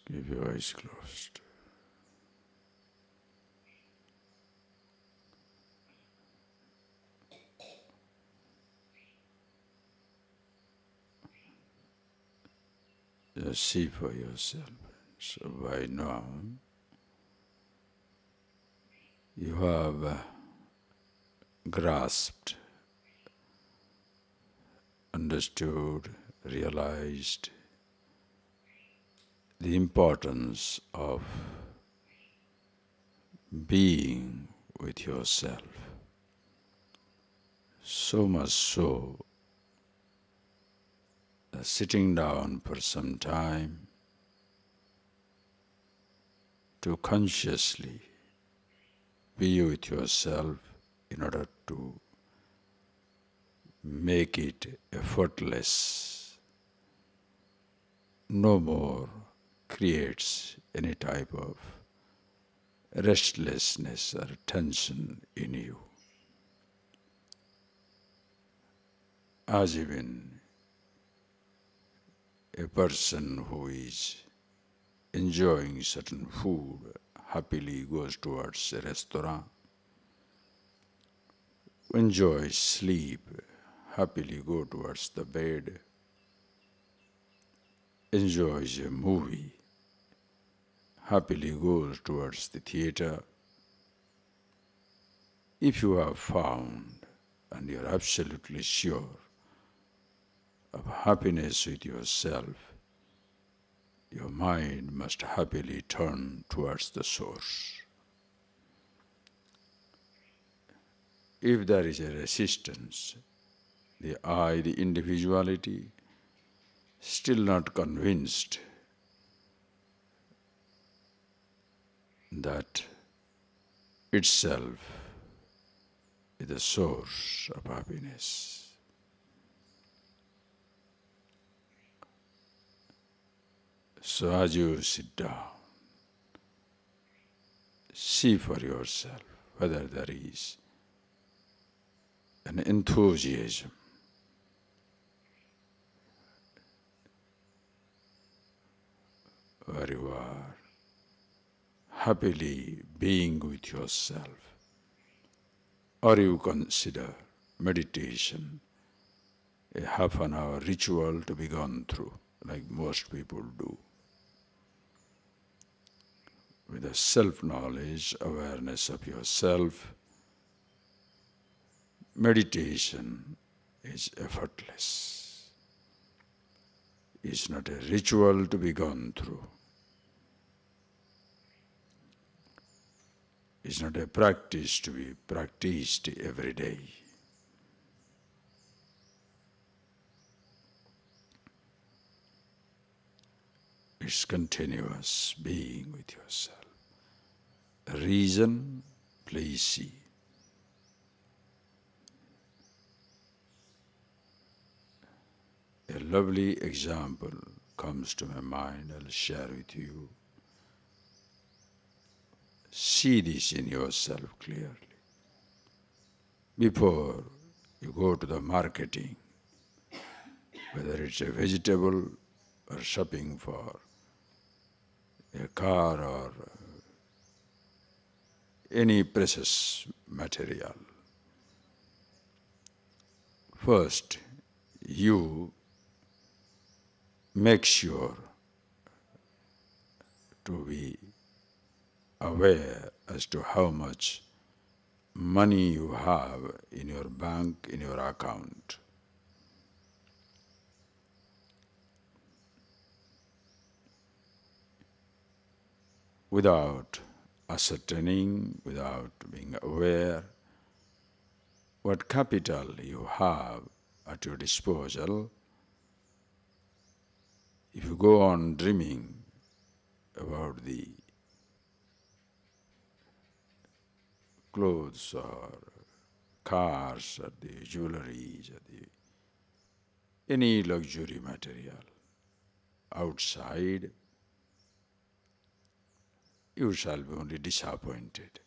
Keep your eyes closed. Just see for yourself. So by now, you have grasped, understood, realized the importance of being with yourself. So much so that sitting down for some time to consciously be with yourself in order to make it effortless, no more creates any type of restlessness or tension in you. As even a person who is enjoying certain food happily goes towards a restaurant, enjoys sleep, happily go towards the bed, enjoys a movie, happily goes towards the theater. If you have found and you are absolutely sure of happiness with yourself, your mind must happily turn towards the source. If there is a resistance, the I, the individuality, still not convinced that itself is the source of happiness. So as you sit down, see for yourself whether there is an enthusiasm, where you are happily being with yourself, or you consider meditation a half an hour ritual to be gone through, like most people do. With a self-knowledge, awareness of yourself, meditation is effortless. It's not a ritual to be gone through. It's not a practice to be practiced every day. It's continuous being with yourself. A reason, please see. A lovely example comes to my mind, I'll share with you. See this in yourself clearly. Before you go to the marketing, whether it's a vegetable or shopping for a car or any precious material, first you make sure to be aware as to how much money you have in your bank, in your account. Without ascertaining, without being aware what capital you have at your disposal, if you go on dreaming about the clothes or cars or the jewelries or any luxury material outside, you shall be only disappointed,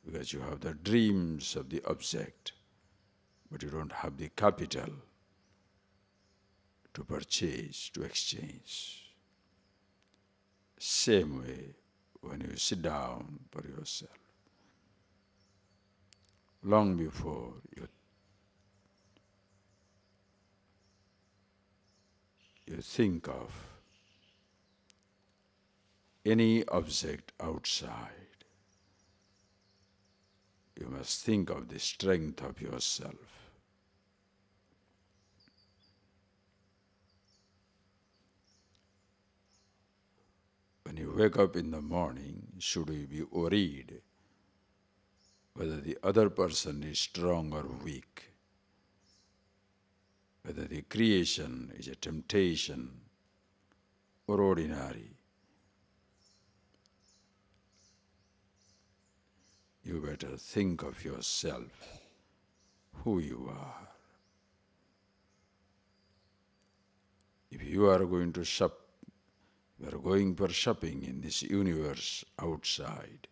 because you have the dreams of the object, but you don't have the capital to purchase, to exchange. Same way, when you sit down for yourself, long before you think of any object outside, you must think of the strength of yourself. When you wake up in the morning, should we be worried whether the other person is strong or weak, whether the creation is a temptation or ordinary? You better think of yourself, who you are. If you are going to shop, you are going for shopping in this universe outside,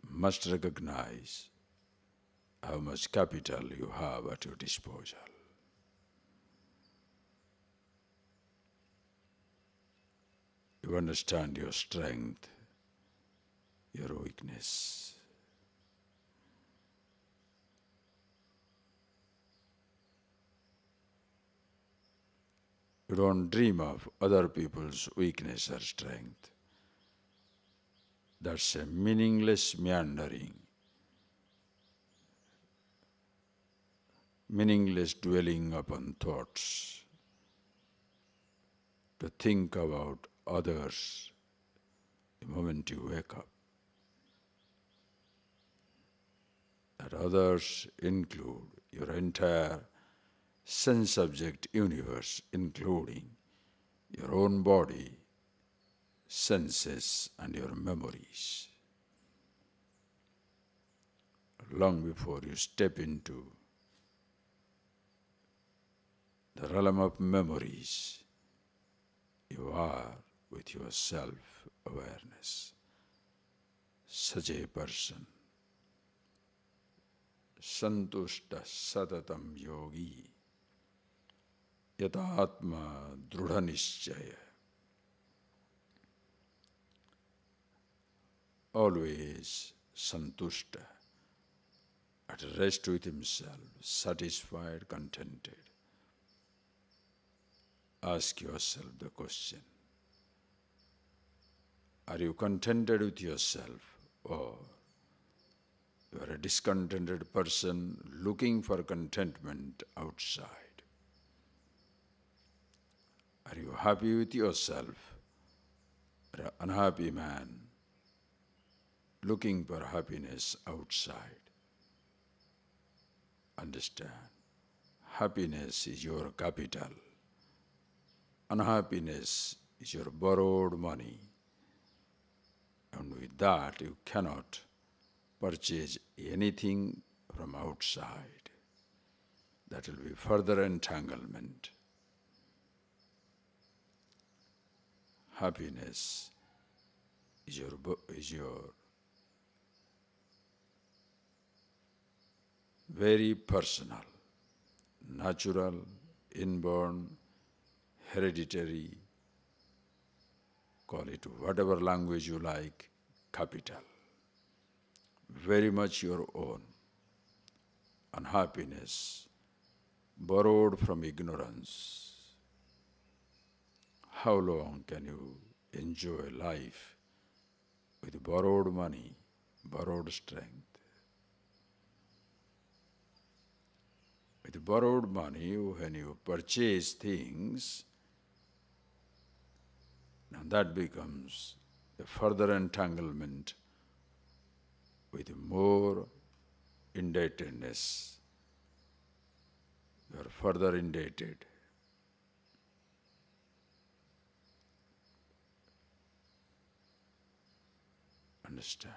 must recognize how much capital you have at your disposal. You understand your strength, your weakness. You don't dream of other people's weakness or strength. That's a meaningless meandering, meaningless dwelling upon thoughts, to think about others the moment you wake up. That others include your entire sense-object universe, including your own body, senses, and your memories. Long before you step into the realm of memories, you are with your self-awareness. Such a person, santushta satatam yogi, yatatma drudhanishchaya, always santushta, at rest with himself, satisfied, contented. Ask yourself the question, are you contented with yourself, or you are a discontented person looking for contentment outside? Are you happy with yourself, or an unhappy man looking for happiness outside? Understand, happiness is your capital. Unhappiness is your borrowed money. And with that, you cannot purchase anything from outside. That will be further entanglement. Happiness is your very personal, natural, inborn, hereditary, call it whatever language you like, capital. Very much your own. Unhappiness, borrowed from ignorance. How long can you enjoy life with borrowed money, borrowed strength? With borrowed money, when you purchase things, now that becomes a further entanglement with more indebtedness. You are further indebted. Understand?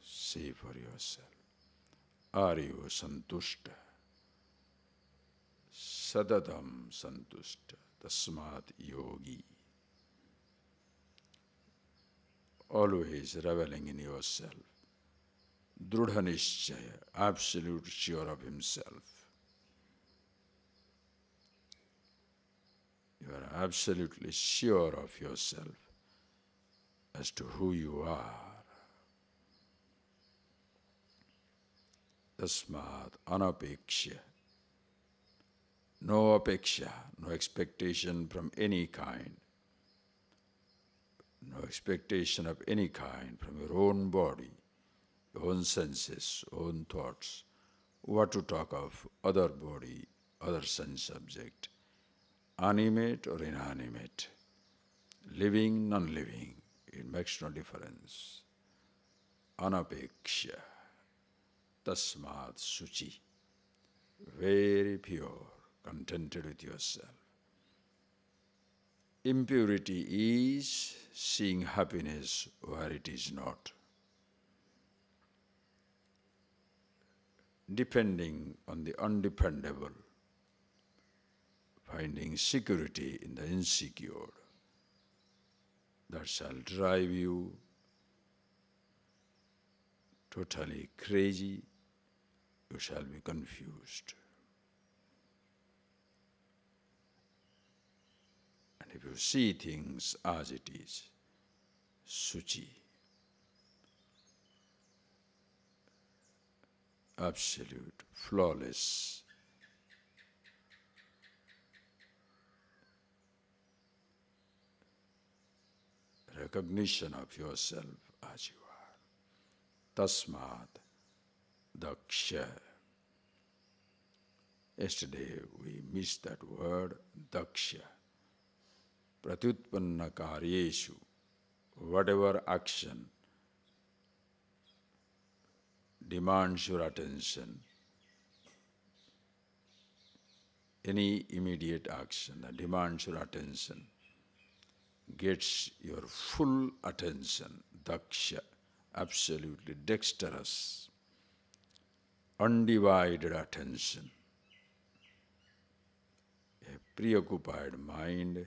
See for yourself. Are you santushta? Sadatam santushta, tasmat yogi. Always reveling in yourself. Drudha nishchaya, absolute sure of himself. You are absolutely sure of yourself as to who you are. Tasmat anapekshya. No apeksha, no expectation from any kind. No expectation of any kind from your own body, your own senses, own thoughts. What to talk of other body, other sense subject, animate or inanimate, living, non-living, it makes no difference. Anapeksha, tasmat suchi, very pure, contented with yourself. Impurity is seeing happiness where it is not. Depending on the undependable, finding security in the insecure, that shall drive you totally crazy, you shall be confused. And if you see things as it is, suchi, absolute, flawless, recognition of yourself as you are. Tasmat daksha. Yesterday we missed that word, daksha. Pratyutpanna karyeshu. Whatever action demands your attention, any immediate action that demands your attention, gets your full attention, daksha, absolutely dexterous, undivided attention. A preoccupied mind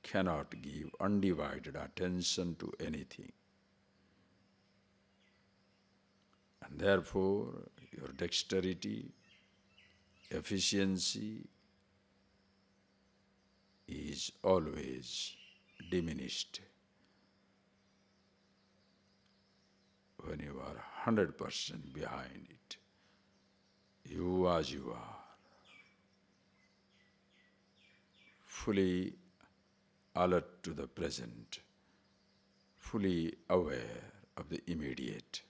cannot give undivided attention to anything. And therefore, your dexterity, efficiency is always diminished. When you are 100% behind it, you as you are, fully alert to the present, fully aware of the immediate.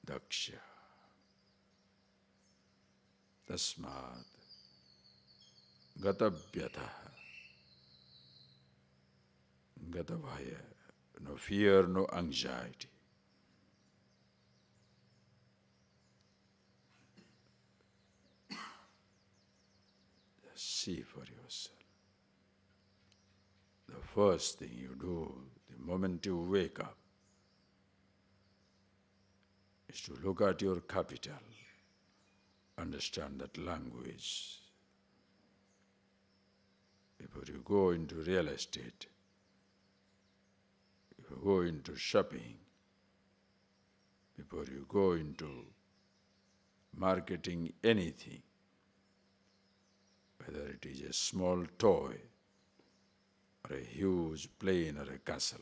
Daksha. Tasmad gatabhyatah. Gatavaya. No fear, no anxiety. Just see for yourself. The first thing you do, the moment you wake up, is to look at your capital, understand that language. Before you go into real estate, if you go into shopping, before you go into marketing anything, whether it is a small toy or a huge plane or a castle,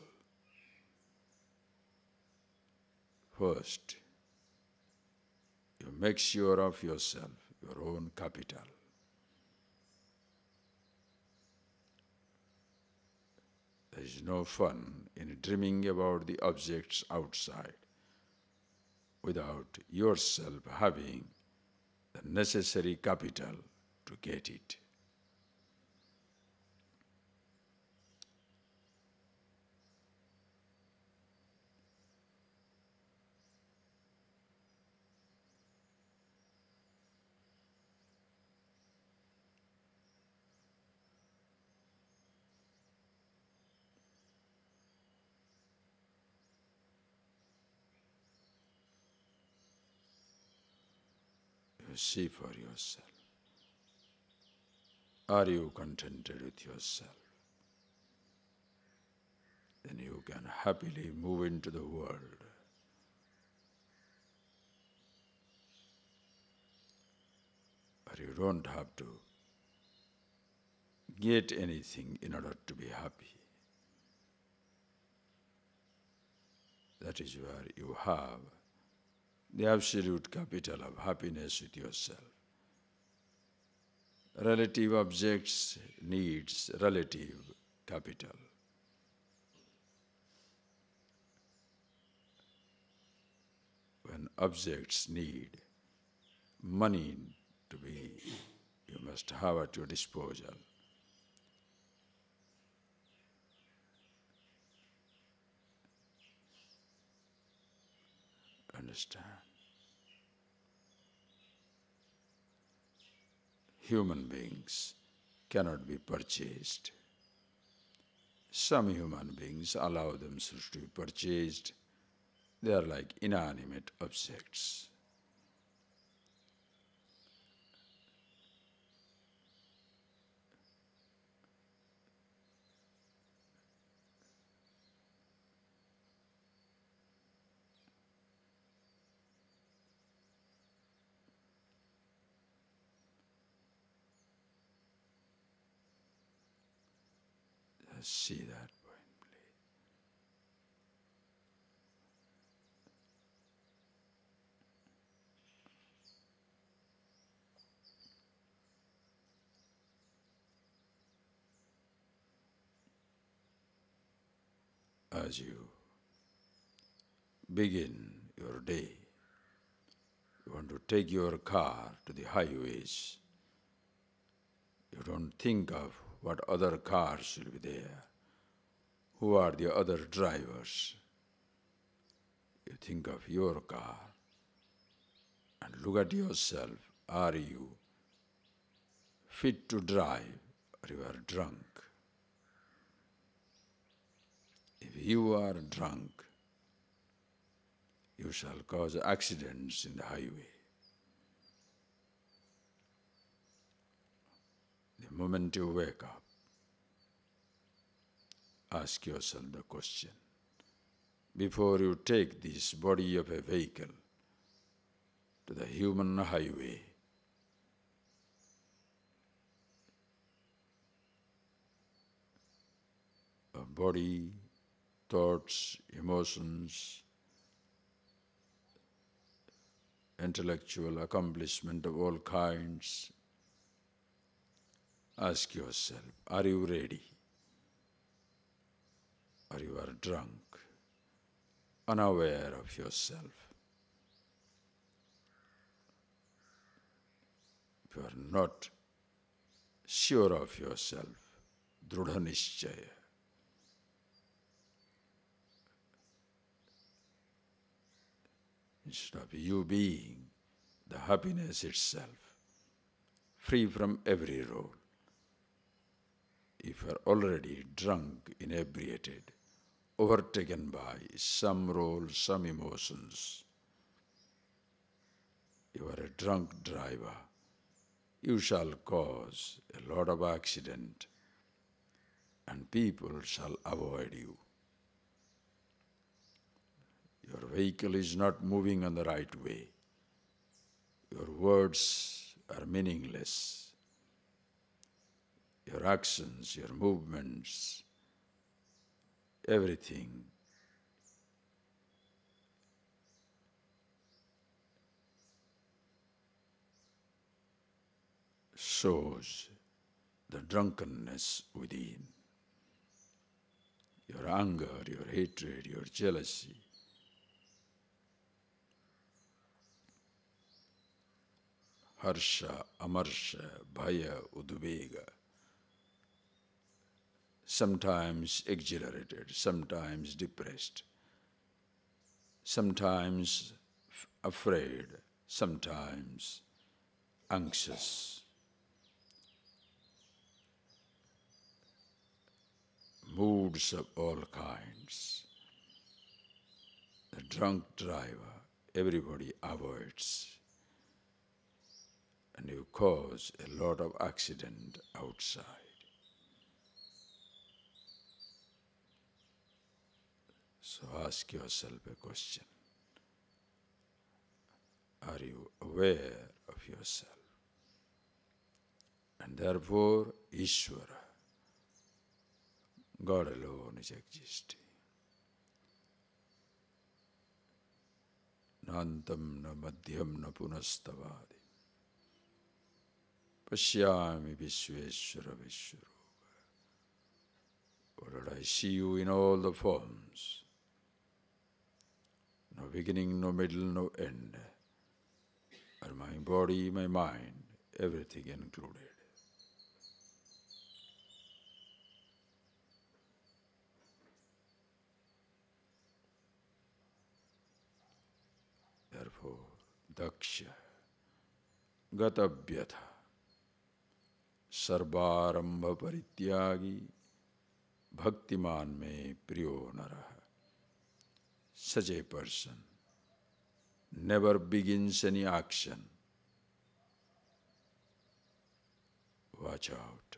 first you make sure of yourself, your own capital. There is no fun in dreaming about the objects outside without yourself having the necessary capital to get it. You see for yourself. Are you contented with yourself? Then you can happily move into the world. or you don't have to get anything in order to be happy. That is where you have the absolute capital of happiness with yourself. Relative objects needs relative capital. When objects need money to be, you must have at your disposal. Understand? Human beings cannot be purchased. Some human beings allow themselves to be purchased. They are like inanimate objects. Just see that point, please. As you begin your day, you want to take your car to the highways. You don't think of what other cars will be there, who are the other drivers. You think of your car and look at yourself. Are you fit to drive or you are drunk? If you are drunk, you shall cause accidents in the highway. The moment you wake up, ask yourself the question, before you take this body of a vehicle to the human highway, a body, thoughts, emotions, intellectual accomplishment of all kinds, ask yourself, are you ready? Or you are drunk, unaware of yourself? If you are not sure of yourself, drudha nischaya, instead of you being the happiness itself, free from every role, if you are already drunk, inebriated, overtaken by some role, some emotions, you are a drunk driver, you shall cause a lot of accident and people shall avoid you. Your vehicle is not moving on the right way. Your words are meaningless. Your actions, your movements, everything shows the drunkenness within. Your anger, your hatred, your jealousy, harsha, amarsha, bhaya, udvega, sometimes exhilarated, sometimes depressed, sometimes afraid, sometimes anxious. Moods of all kinds. The drunk driver, everybody avoids, and you cause a lot of accident outside. So ask yourself a question. Are you aware of yourself? And therefore, Ishvara, God alone is existing. Nantam na madhyam na punastavadi. Pashyami Vishveshwara Vishwarupa. Lord, I see you in all the forms. No beginning, no middle, no end. Are my body, my mind, everything included. Therefore, Daksha, Gatabhyatha, Sarvarambha Parityagi, Bhaktiman me priyo naraha. Such a person never begins any action. Watch out.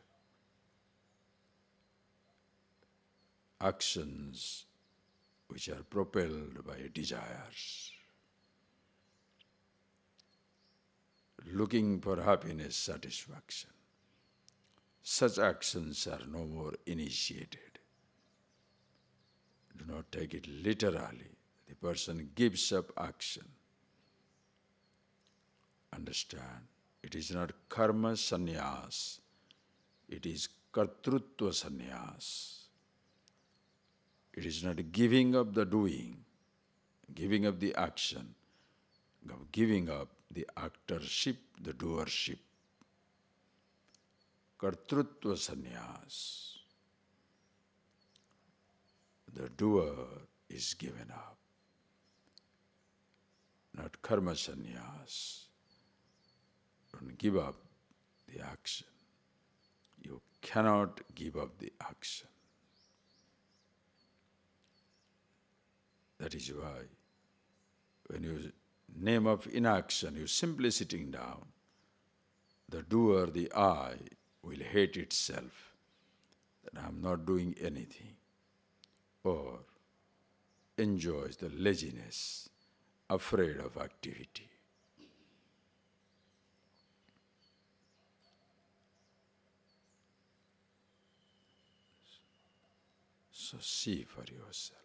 Actions which are propelled by desires, looking for happiness, satisfaction. Such actions are no more initiated. Do not take it literally. The person gives up action. Understand, it is not karma sannyas, it is kartrutva sannyas. It is not giving up the doing, giving up the action, giving up the actorship, the doership. Kartrutva sannyas. The doer is given up, not karma sannyas. Don't give up the action. You cannot give up the action. That is why when you name of inaction, you're simply sitting down. The doer, the I, will hate itself, that I'm not doing anything, or enjoys the laziness, afraid of activity. So see for yourself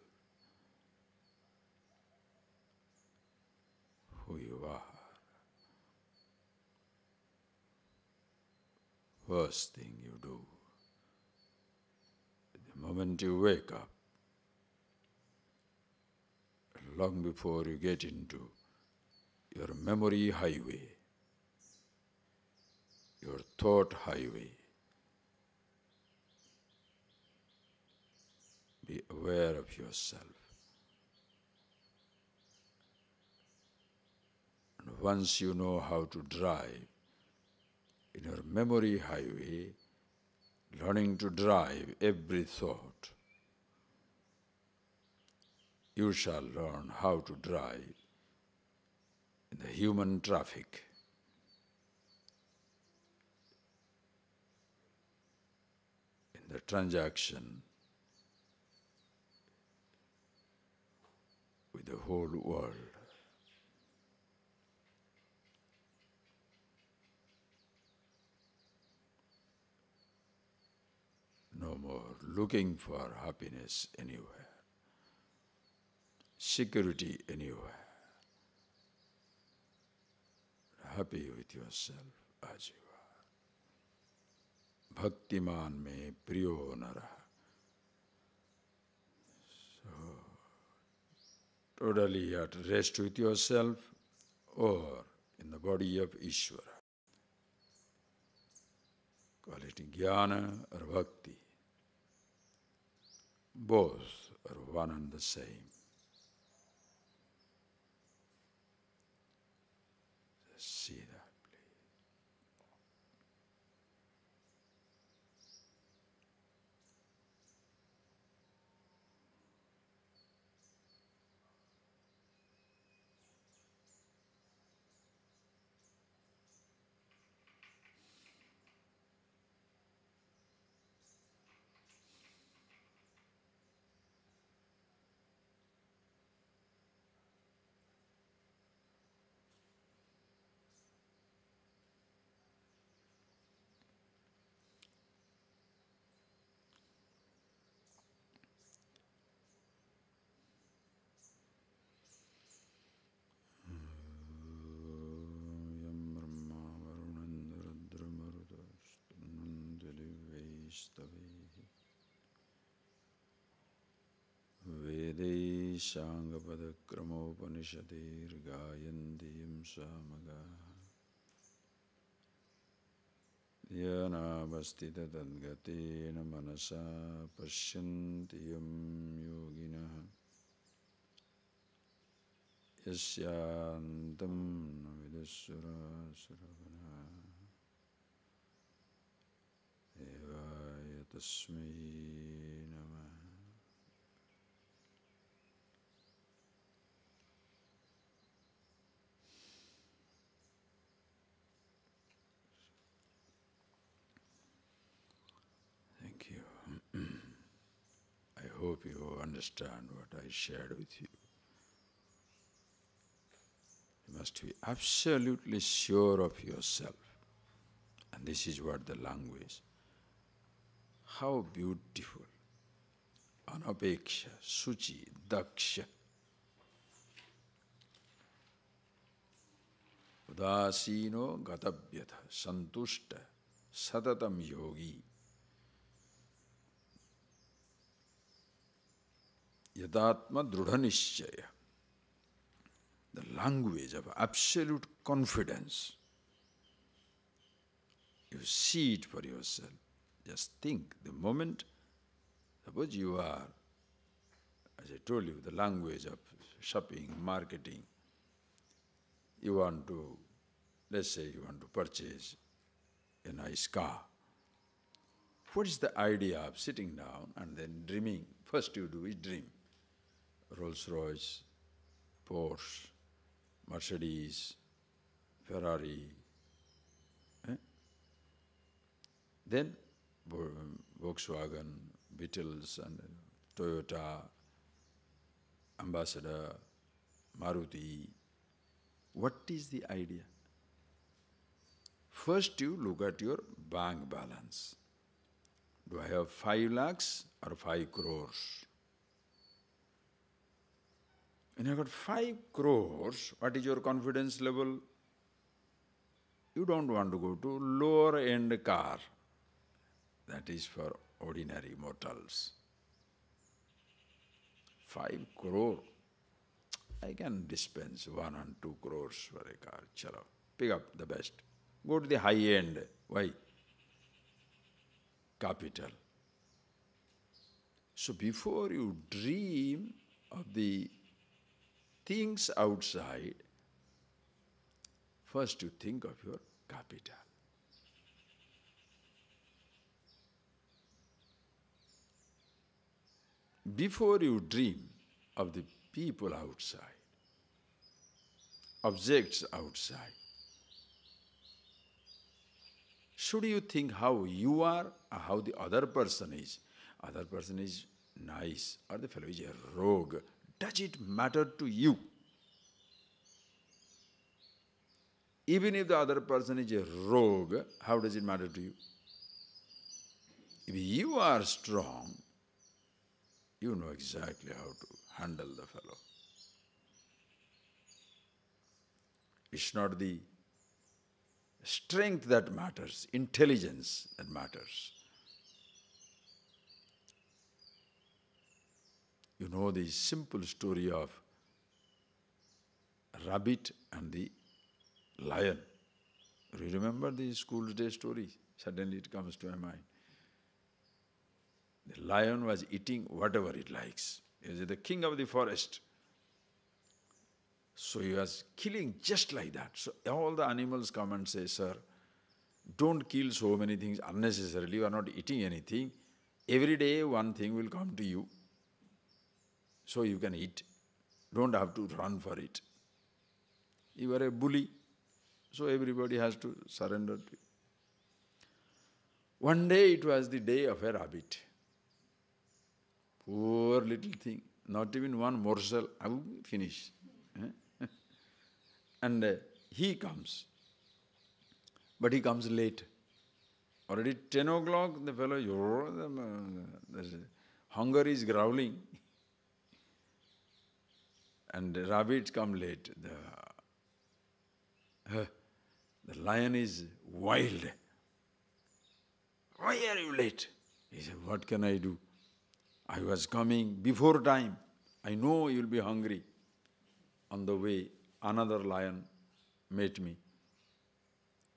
who you are. First thing you do, the moment you wake up, long before you get into your memory highway, your thought highway, be aware of yourself. And once you know how to drive in your memory highway, learning to drive every thought, you shall learn how to drive in the human traffic. In the transaction with the whole world. No more looking for happiness anywhere, security anywhere. Happy with yourself as you are. Bhaktiman me priyo naraha. So, totally at rest with yourself or in the body of Ishvara. Call it jnana or bhakti. Both are one and the same. Just see that. Stavehi Vedai Shangapadakramopanishadir Gayandiyam Samaga Dhyana Bastita Tadgatena Manasa Pashyantiyam Yogina Yasyantam Navidasura Suravana Evaya Tasmai Namah. Thank you. I hope you understand what I shared with you. You must be absolutely sure of yourself. And this is what the language. How beautiful. Anapeksha, Suchi, Daksha. Udasino Gatabhyatha, Santushta, Satatam Yogi. Yadatma Drudhanishchaya. The language of absolute confidence. You see it for yourself. Just think, the moment, suppose you are, as I told you, the language of shopping, marketing, you want to, let's say you want to purchase a nice car. What is the idea of sitting down and then dreaming? First you do is dream. Rolls-Royce, Porsche, Mercedes, Ferrari. Then Volkswagen, Beetles and Toyota, Ambassador, Maruti. What is the idea? First you look at your bank balance. Do I have 5 lakhs or 5 crores? When you have got 5 crores, what is your confidence level? You don't want to go to lower end car. That is for ordinary mortals. 5 crore. I can dispense 1 and 2 crores for a car. Chalo, pick up the best. Go to the high end. Why? Capital. So before you dream of the things outside, first you think of your capital. Before you dream of the people outside, objects outside, should you think how you are or how the other person is? Other person is nice or the fellow is a rogue. Does it matter to you? Even if the other person is a rogue, how does it matter to you? If you are strong, you know exactly how to handle the fellow. It's not the strength that matters, intelligence that matters. You know the simple story of rabbit and the lion. Do you remember the school day story? Suddenly it comes to my mind. The lion was eating whatever it likes. He was the king of the forest. So he was killing just like that. So all the animals come and say, sir, don't kill so many things unnecessarily. You are not eating anything. Every day one thing will come to you. So you can eat. Don't have to run for it. You are a bully. So everybody has to surrender to you. One day it was the day of a rabbit. Poor little thing. Not even one morsel. I will finish. And he comes. But he comes late. Already 10 o'clock, the fellow, hunger is growling. And the rabbits come late. The lion is wild. Why are you late? He said, what can I do? I was coming before time. I know you'll be hungry. On the way, another lion met me.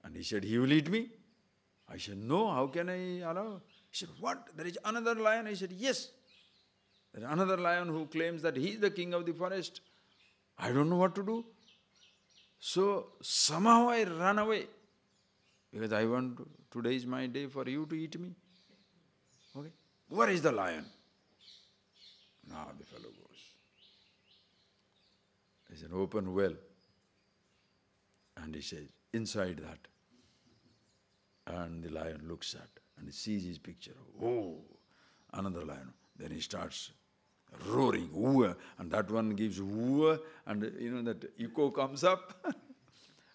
And he said, he will eat me? I said, no, how can I allow? He said, what? There is another lion? I said, yes. There is another lion who claims that he is the king of the forest. I don't know what to do. So somehow I ran away. Because I want to, today is my day for you to eat me. Okay? Where is the lion? Now the fellow goes. It's an open well. And he says, inside that. And the lion looks at and he sees his picture. Oh, another lion. Then he starts roaring, ooh, and that one gives ooh, and that echo comes up.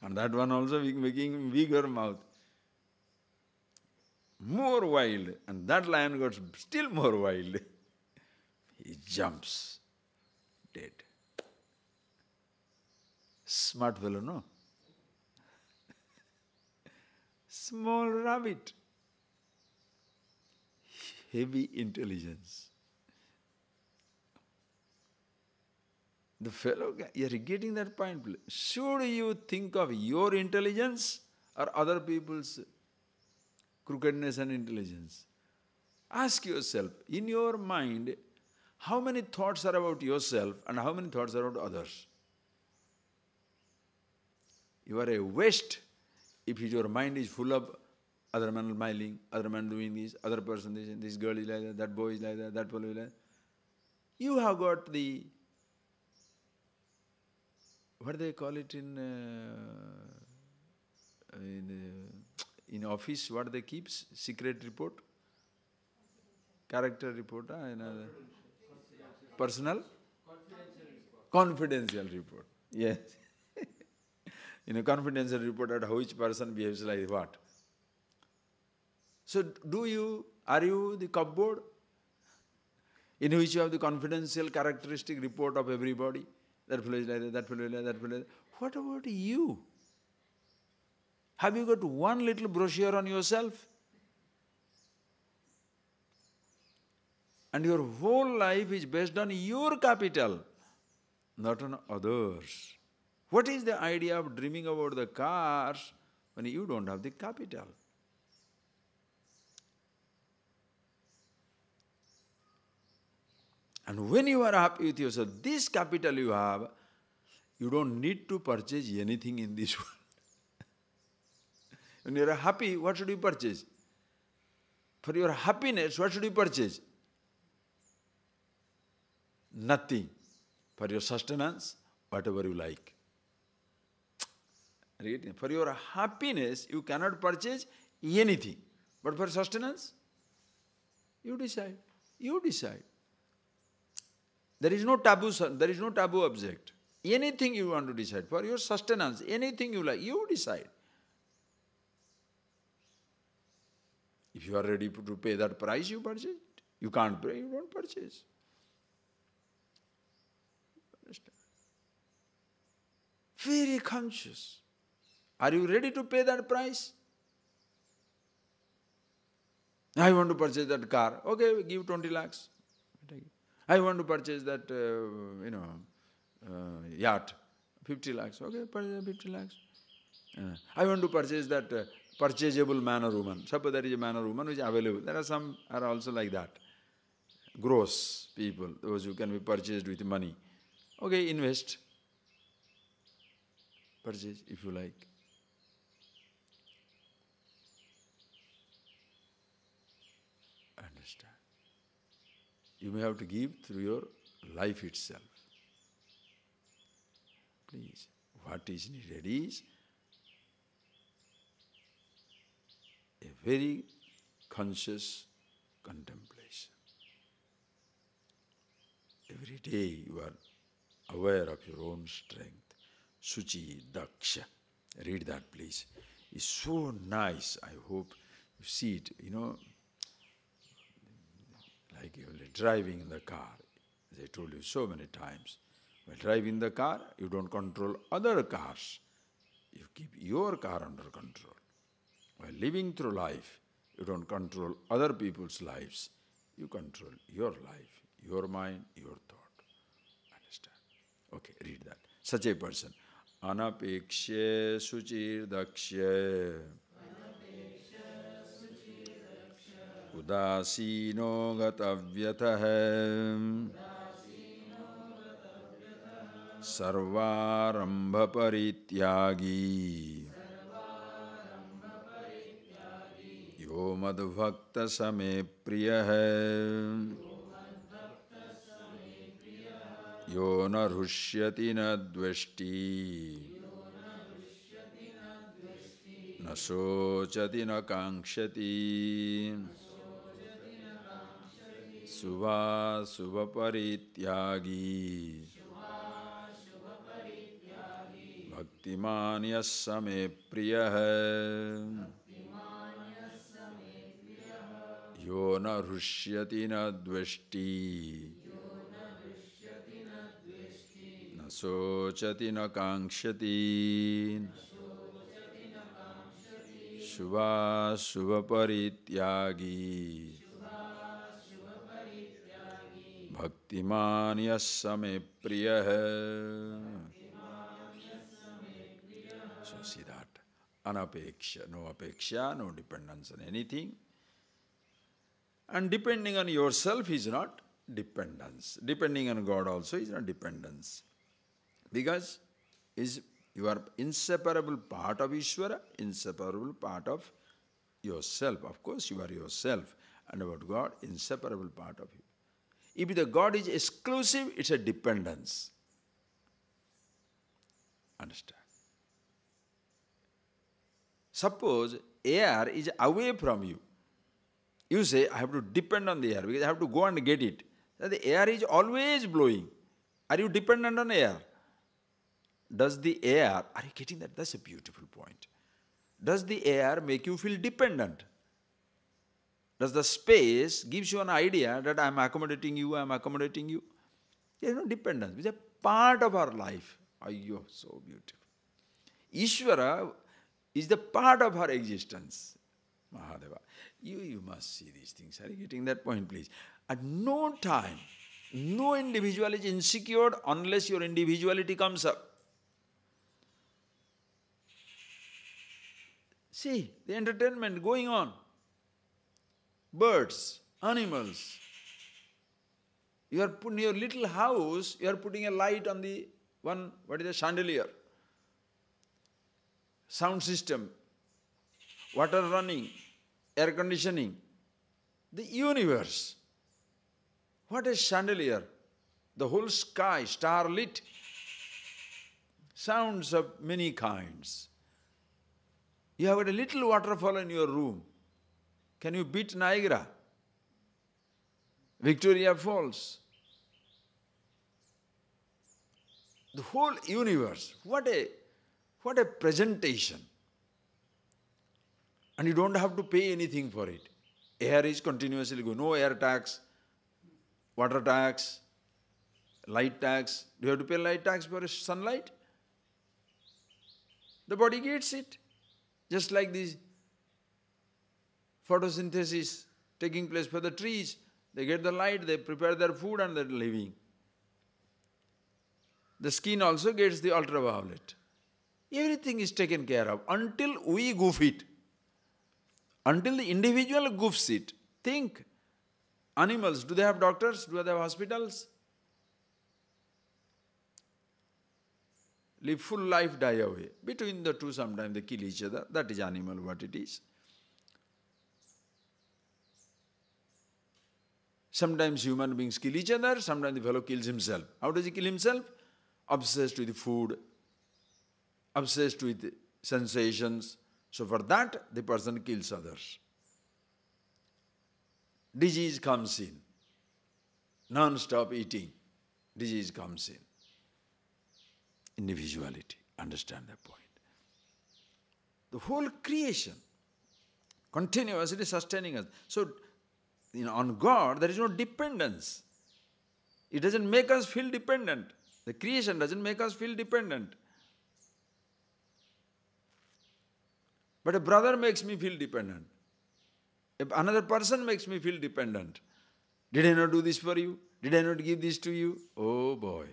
And that one also making bigger mouth. More wild. And that lion got still more wild. He jumps, dead. Smart fellow, no? Small rabbit. Heavy intelligence. The fellow, you are getting that point. Should you think of your intelligence or other people's crookedness and intelligence? Ask yourself, in your mind, how many thoughts are about yourself and how many thoughts are about others? You are a waste if your mind is full of other man smiling, other man doing this, other person this girl is like that boy is like that fellow is like that. You have got the, what do they call it in office, what they keep? Secret report? Character report? Personal? Confidential report. Yes. Confidential report at which person behaves like what. So are you the cupboard in which you have the confidential characteristic report of everybody? That fellow is like that, that fellow is like that, fellow is like that. What about you? Have you got one little brochure on yourself? And your whole life is based on your capital, not on others. What is the idea of dreaming about the cars when you don't have the capital? And when you are happy with yourself, this capital you have, you don't need to purchase anything in this world. When you are happy, what should you purchase? For your happiness, what should you purchase? Nothing. For your sustenance, whatever you like. For your happiness, you cannot purchase anything. But for sustenance, you decide. You decide. There is no taboo object. Anything you want to decide. For your sustenance, anything you like, you decide. If you are ready to pay that price, you purchase it. You can't pay, you don't purchase. Understand? Very conscious. Are you ready to pay that price? I want to purchase that car. Okay, give 20 lakhs. I want to purchase that, yacht. 50 lakhs. Okay, purchase 50 lakhs. I want to purchase that purchaseable man or woman. Suppose there is a man or woman which is available. There are some are also like that. Gross people, those who can be purchased with money. Okay, invest. Purchase if you like. Understand. You may have to give through your life itself. Please, what is needed is a very conscious contemplation. Every day you are aware of your own strength. Suchi, Daksha. Read that please. It's so nice. I hope you see it, like you're driving in the car. As I told you so many times. While driving the car, you don't control other cars. You keep your car under control. While living through life, You don't control other people's lives. You control your life, your mind, your thought. Understand? Okay, read that. Such a person. Anapekshe suchir dakshe udasino gatavyatah sarvarambha parityagi yo madbhakta same priyah yo na rushyati na dveshti na sochati na kankshati subha subha parityagi bhaktiman yasame priyah yo na rushyati na dveshti na sochati na kankshati shubha shubha parityagi bhaktiman yasame priyah. So see that. Anapeksha, no apeksha, no dependence on anything. And depending on yourself is not dependence. Depending on God also is not dependence. Because you are inseparable part of Ishvara, inseparable part of yourself. Of course you are yourself. And about God, inseparable part of you. If the God is exclusive, it's a dependence. Understand? Suppose air is away from you. You say, I have to depend on the air because I have to go and get it. The air is always blowing. Are you dependent on air? Does the air, are you getting that? That's a beautiful point. Does the air make you feel dependent? Does the space gives you an idea that I am accommodating you, I am accommodating you? There is no dependence. It's a part of our life. Ayyo, so beautiful. Ishvara is the part of our existence. Mahadeva. You must see these things. Are you getting that point, please? At no time, no individual is insecure unless your individuality comes up. See, the entertainment going on. Birds, animals. You are putting your little house, you are putting a light on the one, what is the chandelier? Sound system, water running, air conditioning. The universe. What a chandelier. The whole sky, starlit. Sounds of many kinds. You have got a little waterfall in your room. Can you beat Niagara? Victoria Falls? The whole universe. What a presentation. And you don't have to pay anything for it. Air is continuously going. No air tax, water tax, light tax. Do you have to pay light tax for sunlight? The body gets it. Just like this photosynthesis taking place for the trees. They get the light, they prepare their food and they're living. The skin also gets the ultraviolet. Everything is taken care of until we goof it. Until the individual goofs it. Think. Animals, do they have doctors? Do they have hospitals? Live full life, die away. Between the two, sometimes they kill each other. That is animal, what it is. Sometimes human beings kill each other, sometimes the fellow kills himself. How does he kill himself? Obsessed with food, obsessed with sensations. So for that, the person kills others. Disease comes in. Non-stop eating. Disease comes in. Individuality. Understand that point. The whole creation continuously sustaining us. So, on God there is no dependence. It doesn't make us feel dependent. The creation doesn't make us feel dependent. But a brother makes me feel dependent. If another person makes me feel dependent, did I not do this for you? Did I not give this to you? Oh boy.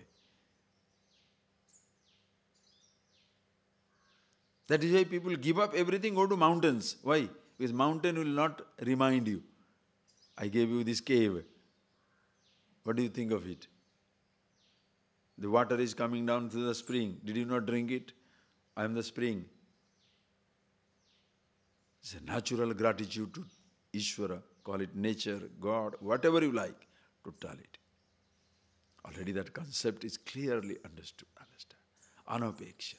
That is why people give up everything, go to mountains. Why? Because mountain will not remind you. I gave you this cave. What do you think of it? The water is coming down through the spring. Did you not drink it? I am the spring. It's a natural gratitude to Ishvara. Call it nature, God, whatever you like, totality. Already that concept is clearly understood. Anapeksha.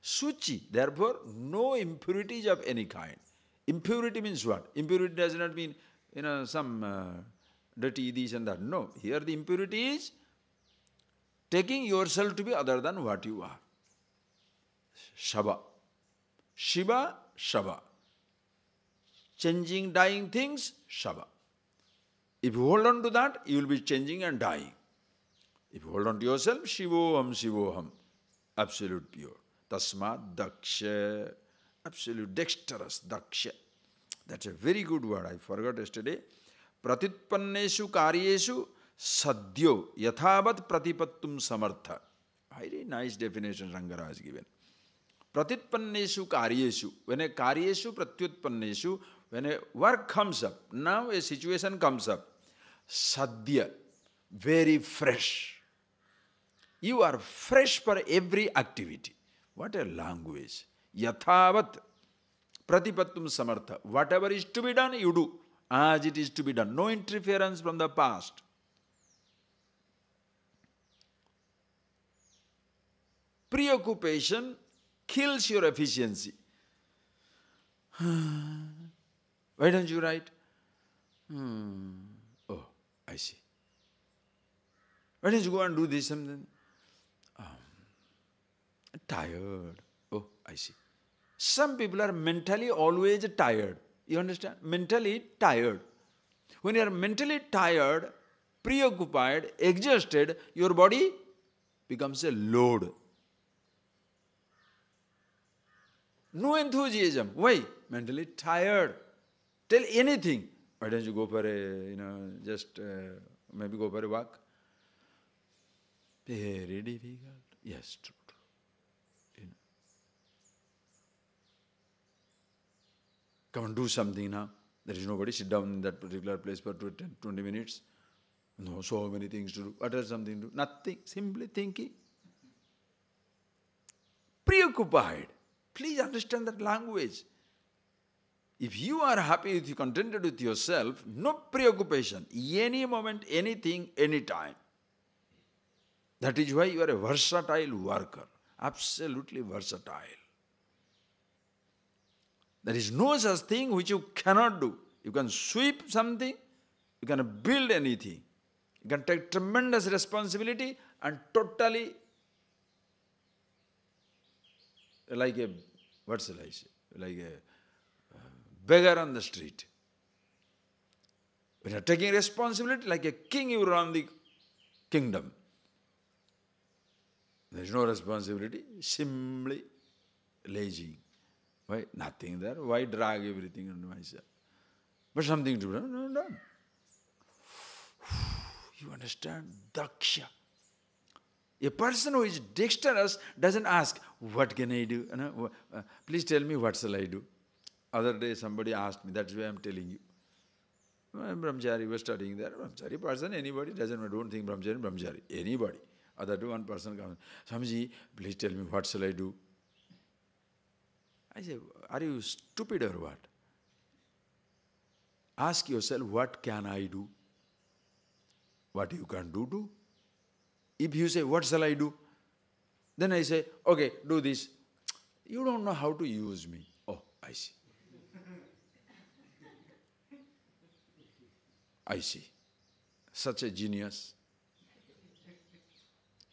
Suchi, therefore, no impurities of any kind. Impurity means what? Impurity does not mean, some dirty this and that. No, here the impurity is taking yourself to be other than what you are. Shava. Shiva, Shava. Changing, dying things, Shava. If you hold on to that, you will be changing and dying. If you hold on to yourself, Shivoham, Shivoham. Absolute pure. Tasmat Daksha. Absolute dexterous, Daksha. That's a very good word. I forgot yesterday. Pratitpanneshu karyeshu sadhyo yathavat pratipattum samartha. Very nice definition Rangara has given. Pratitpanneshu karyeshu. When a karyeshu pratyutpanneshu, when a work comes up, now a situation comes up, sadhya, very fresh. You are fresh for every activity. What a language. Yathavat pratipattum samartha. Whatever is to be done, you do. As it is to be done. No interference from the past. Preoccupation kills your efficiency. Why don't you write? Oh, I see. Why don't you go and do this something? Tired. Oh, I see. Some people are mentally always tired. You understand? Mentally tired. When you are mentally tired, preoccupied, exhausted, your body becomes a load. No enthusiasm. Why? Mentally tired. Tell anything. Why don't you go for a, maybe go for a walk? Very difficult. Yes, true. Come and do something now. There is nobody. Sit down in that particular place for 20 minutes. No, so many things to do. What is something to do? Nothing. Simply thinking. Preoccupied. Please understand that language. If you are happy with you, contented with yourself, no preoccupation. Any moment, anything, anytime. That is why you are a versatile worker. Absolutely versatile. There is no such thing which you cannot do. You can sweep something, you can build anything. You can take tremendous responsibility and totally, like a, what shall I say, like a beggar on the street. When you are taking responsibility, like a king, you run the kingdom. There is no responsibility, simply lazy. Why? Nothing there. Why drag everything on myself? But something to do. No, done. You understand? Daksha. A person who is dexterous doesn't ask, what can I do? Please tell me what shall I do. Other day somebody asked me, that's why I'm telling you. Brahmachari was studying there. Brahmachari person, anybody, doesn't matter. Don't think Brahmachari. Anybody. Other day one person comes, Swamiji, please tell me what shall I do. I say, are you stupid or what? Ask yourself, what can I do? What you can do, do. If you say, what shall I do? Then I say, okay, do this. You don't know how to use me. Oh, I see. I see. Such a genius.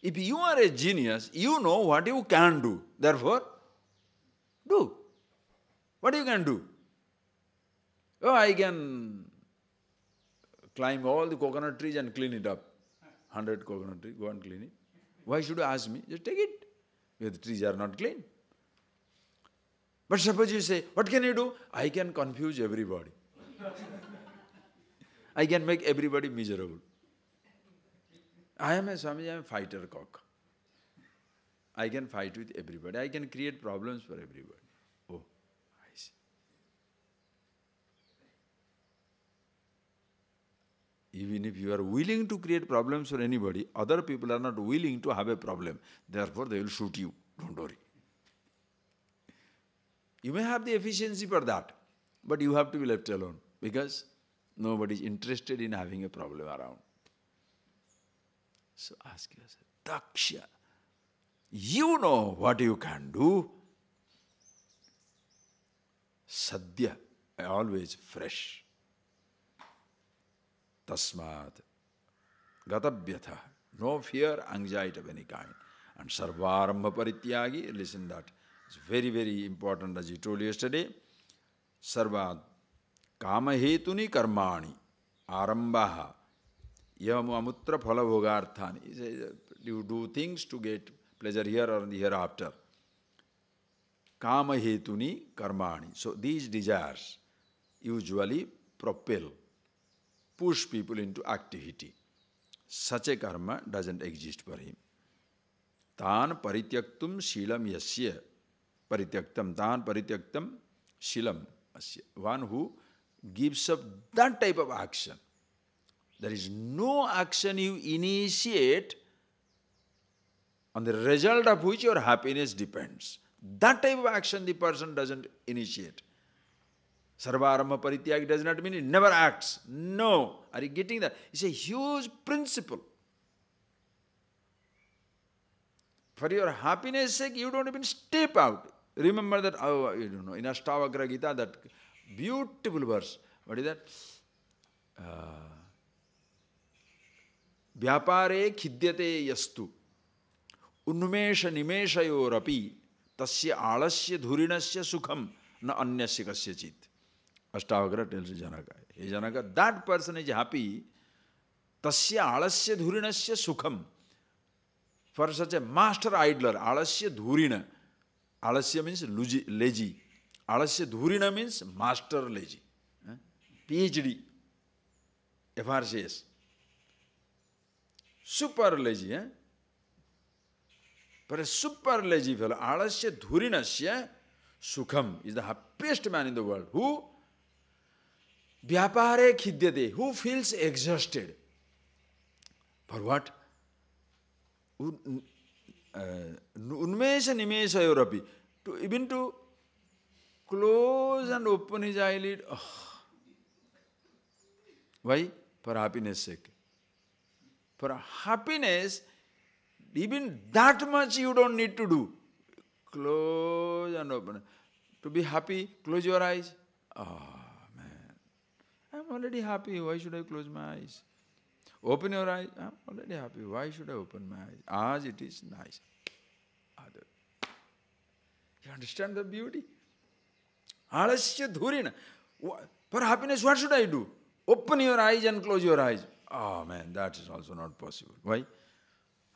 If you are a genius, you know what you can do. Therefore, do. What you can do? Oh, I can climb all the coconut trees and clean it up. 100 coconut trees, go and clean it. Why should you ask me? Just take it. Because the trees are not clean. But suppose you say, what can you do? I can confuse everybody. I can make everybody miserable. I am a Swami, I am a fighter cock. I can fight with everybody. I can create problems for everybody. Oh, I see. Even if you are willing to create problems for anybody, other people are not willing to have a problem. Therefore, they will shoot you. Don't worry. You may have the efficiency for that, but you have to be left alone because nobody is interested in having a problem around. So ask yourself, Daksha, you know what you can do. Sadhya, always fresh. Tasmat, gatabhyatha, no fear, anxiety of any kind. And sarvarambha parityagi, listen that. It's very, very important as you told yesterday. Sarvat, kamahetuni karmani, arambaha, yamamutra phala bhogarthani. You do things to get pleasure here or in the hereafter. Kamahetuni karmani. So these desires usually propel, push people into activity. Such a karma doesn't exist for him. Tan parityaktum shilam yasya. Parityaktam, tan parityaktam shilam asya. One who gives up that type of action. There is no action you initiate on the result of which your happiness depends. That type of action the person doesn't initiate. Sarvarambha parityagi does not mean it never acts. No. Are you getting that? It's a huge principle. For your happiness sake, you don't even step out. Remember that, oh, you don't know, in BHAGAVAD Gita, that beautiful verse. What is that? Vyapare khidyate yastu unmesha nimeshayorapi tasya alasya dhurinasya sukham na anyasya kasyachit. BHAGAVAD tells Janaka, hey Janaka, that person is happy. Tasya alasya dhurinasya sukham. For such a master idler, alasya dhurina. Alasya means lazy. Alasya dhurina means master lazy. PhD. FRCS. Super lazy. For a super lazy fellow, alasya dhurinasya sukham is the happiest man in the world. Who? Vyapare khidyate. Who feels exhausted. For what? Unmesha nimesha yorapi. Even to close and open his eyelid. Oh. Why? For happiness sake. For happiness, even that much you don't need to do. Close and open. To be happy, close your eyes. Oh man, I'm already happy. Why should I close my eyes? Open your eyes. I'm already happy. Why should I open my eyes? As it is nice. You understand the beauty? Alasya dhurina. For happiness, what should I do? Open your eyes and close your eyes. Oh man, that is also not possible. Why?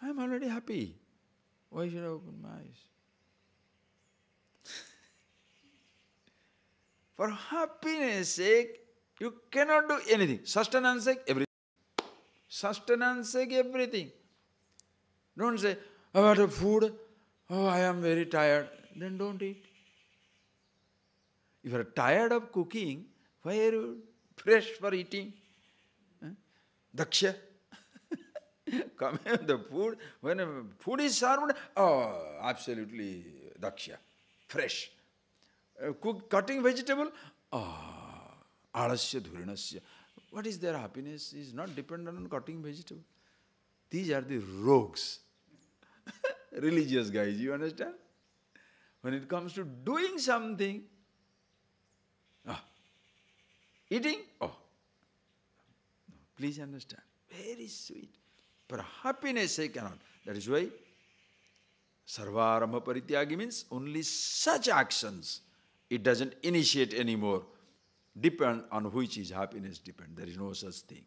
I am already happy. Why should I open my eyes? For happiness sake, you cannot do anything. Sustenance sake, everything. Sustenance sake, everything. Don't say, oh, what a food. Oh, I am very tired. Then don't eat. If you are tired of cooking, why are you fresh for eating? Daksha. Come here, the food. When food is served, oh, absolutely daksha. Fresh. Cutting vegetable, alasya dhurinasya. What is their happiness is not dependent on cutting vegetable. These are the rogues. Religious guys, you understand? When it comes to doing something, eating, please understand, very sweet. For happiness sake cannot. That is why sarvarambha parityagi means only such actions. It doesn't initiate anymore. Depend on which is happiness depend. There is no such thing.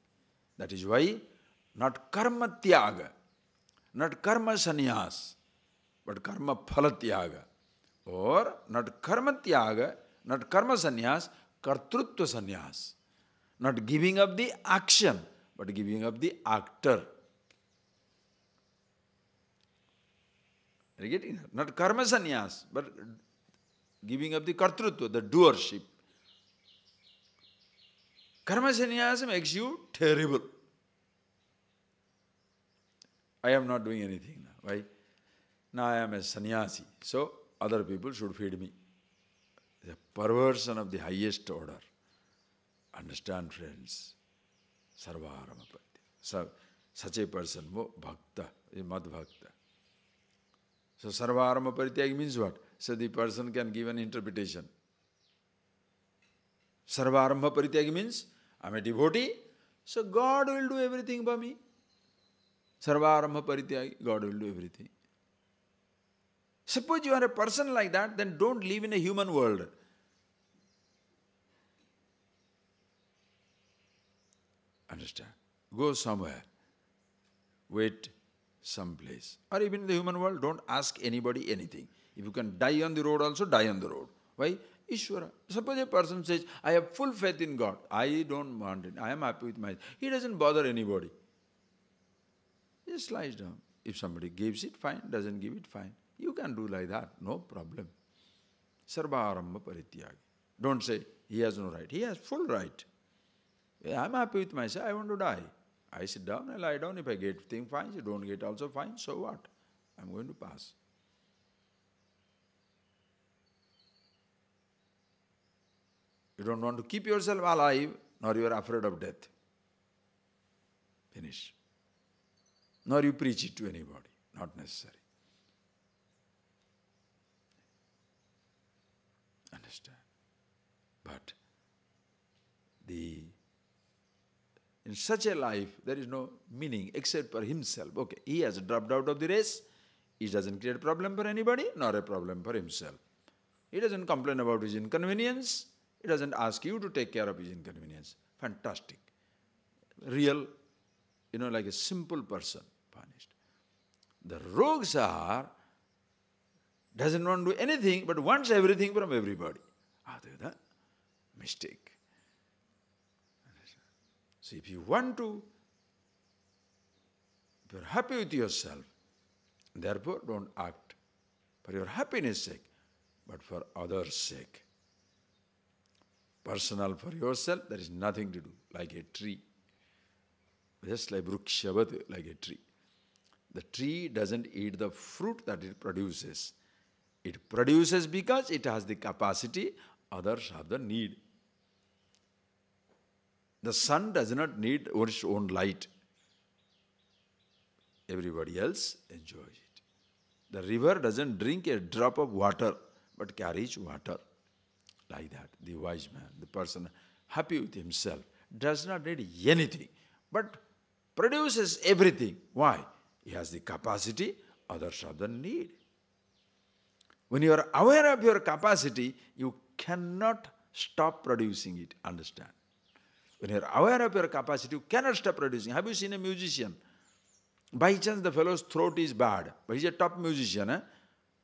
That is why not karma tyaga, not karma sannyas, but karma phala tyaga. Or not karma tyaga, not karma sannyas, kartrutva sannyas. Not giving up the action, but giving up the actor. Are you getting that? Not karma sannyas, but giving up the kartrutva, the doership. Karma sannyas makes you terrible. I am not doing anything now. Why? Now I am a sannyasi, so other people should feed me. The perversion of the highest order. Understand, friends? Sarvarama Parityaga. Such a person, bhakta, a mad bhakta. So Sarvarama Parityaga means what? So the person can give an interpretation. Sarvarama Parityaga means, I am a devotee, so God will do everything for me. Sarvarama Parityaga, God will do everything. Suppose you are a person like that, then don't live in a human world. Understand? Go somewhere. Wait someplace. Or even in the human world, don't ask anybody anything. If you can die on the road also, die on the road. Why? Ishvara. Suppose a person says, I have full faith in God. I don't want it. I am happy with my... He doesn't bother anybody. He just lies down. If somebody gives it, fine. Doesn't give it, fine. You can do like that. No problem. Sarvarama Parityaga. Don't say, he has no right. He has full right. I am happy with myself. I want to die. I sit down, I lie down. If I get thing, fine. If you don't get also, fine. So what? I am going to pass. You don't want to keep yourself alive, nor you are afraid of death. Finish. Nor you preach it to anybody. Not necessary. Understand? But in such a life, there is no meaning except for himself. Okay, he has dropped out of the race. He doesn't create a problem for anybody, nor a problem for himself. He doesn't complain about his inconvenience. He doesn't ask you to take care of his inconvenience. Fantastic. Real, like a simple person, punished. The rogues doesn't want to do anything, but wants everything from everybody. That's a mistake. So if you want to, if you are happy with yourself, therefore don't act for your happiness' sake, but for others' sake. Personal for yourself, there is nothing to do, like a tree. Just like Vrikshavat, like a tree. The tree doesn't eat the fruit that it produces. It produces because it has the capacity, others have the need. The sun does not need its own light. Everybody else enjoys it. The river doesn't drink a drop of water, but carries water. Like that, the wise man, the person happy with himself, does not need anything, but produces everything. Why? He has the capacity, others have the need. When you are aware of your capacity, you cannot stop producing it. Understand? When you are aware of your capacity, you cannot stop producing. Have you seen a musician? By chance the fellow's throat is bad, but he's a top musician.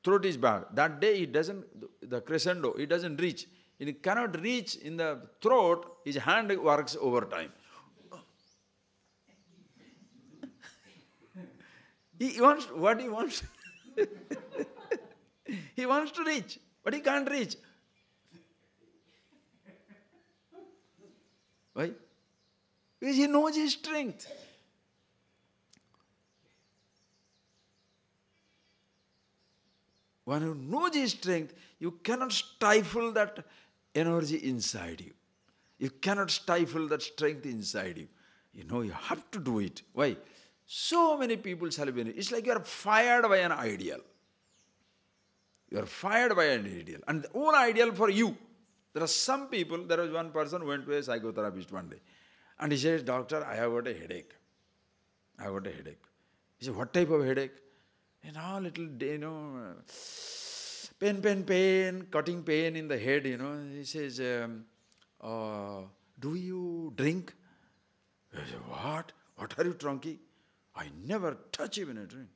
Throat is bad. That day he doesn't, the crescendo, he doesn't reach. He cannot reach in the throat, his hand works overtime. He wants, what he wants? He wants to reach, but he can't reach. Why? Because he knows his strength. When you know his strength, you cannot stifle that energy inside you. You cannot stifle that strength inside you. You have to do it. Why? So many people celebrate it. It's like you are fired by an ideal. You are fired by an ideal. And the own ideal for you. There are some people, there was one person who went to a psychotherapist one day. And he says, doctor, I have got a headache. I have got a headache. He said, what type of headache? Little, pain, cutting pain in the head, He says, do you drink? I say, what? What are you drunking? I never touch even a drink.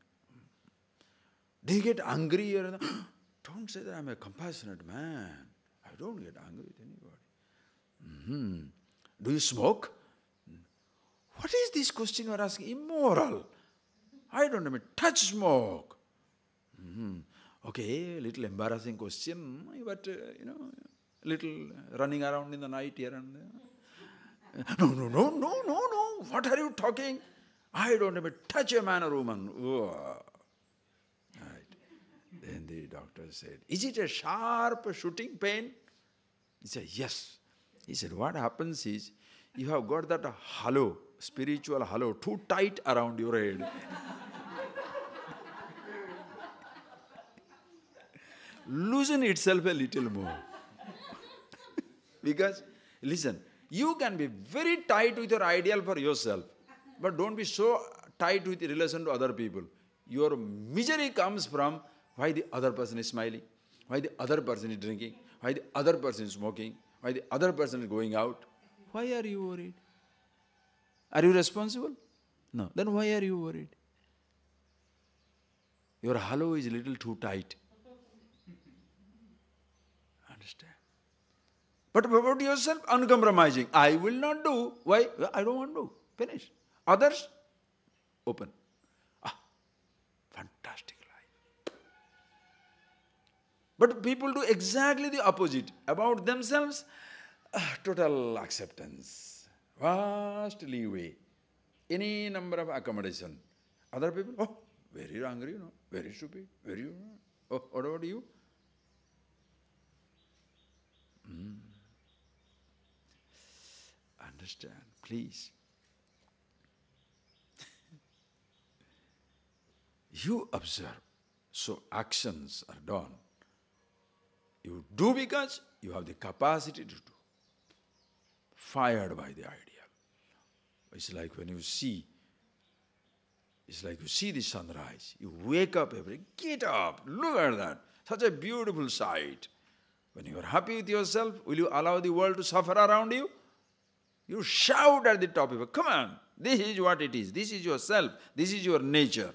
Do you get angry? Don't say that I'm a compassionate man. I don't get angry with anybody. Do you smoke? What is this question you are asking? Immoral. I don't even touch smoke. Okay, little embarrassing question, but little running around in the night here and there. No. What are you talking? I don't even touch a man or woman. Oh. Right. Then the doctor said, is it a sharp shooting pain? He said, yes. He said, what happens is, you have got that halo, spiritual halo, too tight around your head. Loosen itself a little more. Because, listen, you can be very tight with your ideal for yourself, but don't be so tight with relation to other people. Your misery comes from why the other person is smiling, why the other person is drinking, why the other person is smoking, why the other person is going out. Why are you worried? Are you responsible? No. Then why are you worried? Your halo is a little too tight. Understand? But about yourself, uncompromising. I will not do. Why? I don't want to. Finish. Others, open. Fantastic life. But people do exactly the opposite. About themselves, total acceptance. Vast leeway. Any number of accommodation. Other people, very angry, very stupid, very... what about you? Understand, please. You observe, so actions are done. You do because you have the capacity to do. Fired by the ideal. It's like when you see, the sunrise. You wake up get up, look at that. Such a beautiful sight. When you are happy with yourself, will you allow the world to suffer around you? You shout at the top of it, come on, this is what it is. This is yourself. This is your nature.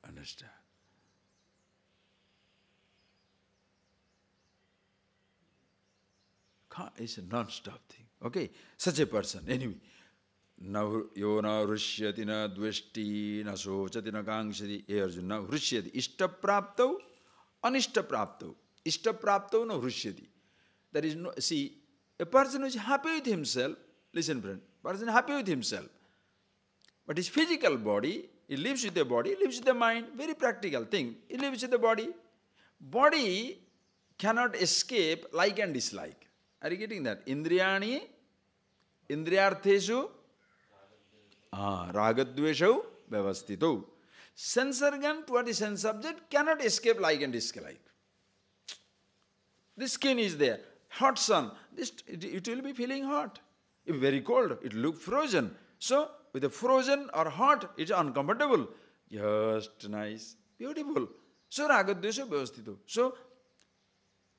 Understand? It's a non-stop thing. Okay? Such a person. Anyway. Na yo na rushyati na dveshti na sochati na kangshati. Hey Arjuna, rushyati. Ishta praptau, anishta praptau. Ishta praptau na rushyati. There is no, see, a person who is happy with himself, listen friend, person happy with himself. But his physical body, he lives with the body, lives with the mind, very practical thing. He lives with the body. Body cannot escape like and dislike. Are you getting that? Indriyani, indriyartheshu, ragadveshau, vyavastitau. Sense organ toward the sense object cannot escape like and dislike. The skin is there. Hot sun, it will be feeling hot. If very cold, it will look frozen. So, with a frozen or hot, it's uncomfortable. Just nice, beautiful. So, ragadvesha vyavastitau. So,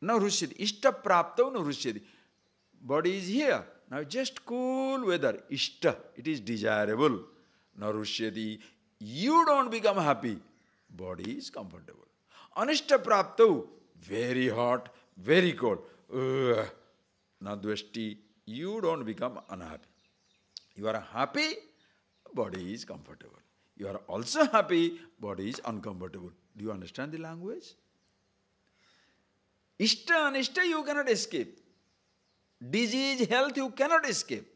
now rushyati. Ishta praptau na rushyati. Body is here. Now just cool weather. Ishta. It is desirable. Now rushyati. You don't become happy. Body is comfortable. Anishta praptau. Very hot, very cold. Na dveshti. You don't become unhappy. You are happy, body is comfortable. You are also happy, body is uncomfortable. Do you understand the language? Ishta, anishta, you cannot escape. Disease, health, you cannot escape.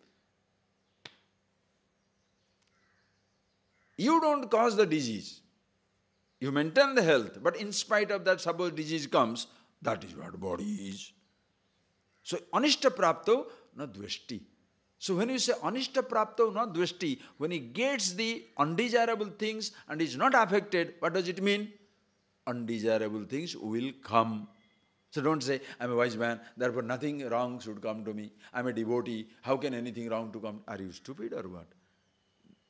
You don't cause the disease. You maintain the health, but in spite of that, suppose disease comes, that is what body is. So, anishta prapto, na dveshti. So, when you say anishta prapto, na dveshti, when he gets the undesirable things and is not affected, what does it mean? Undesirable things will come. So don't say, I'm a wise man, therefore nothing wrong should come to me. I'm a devotee, how can anything wrong to come? Are you stupid or what?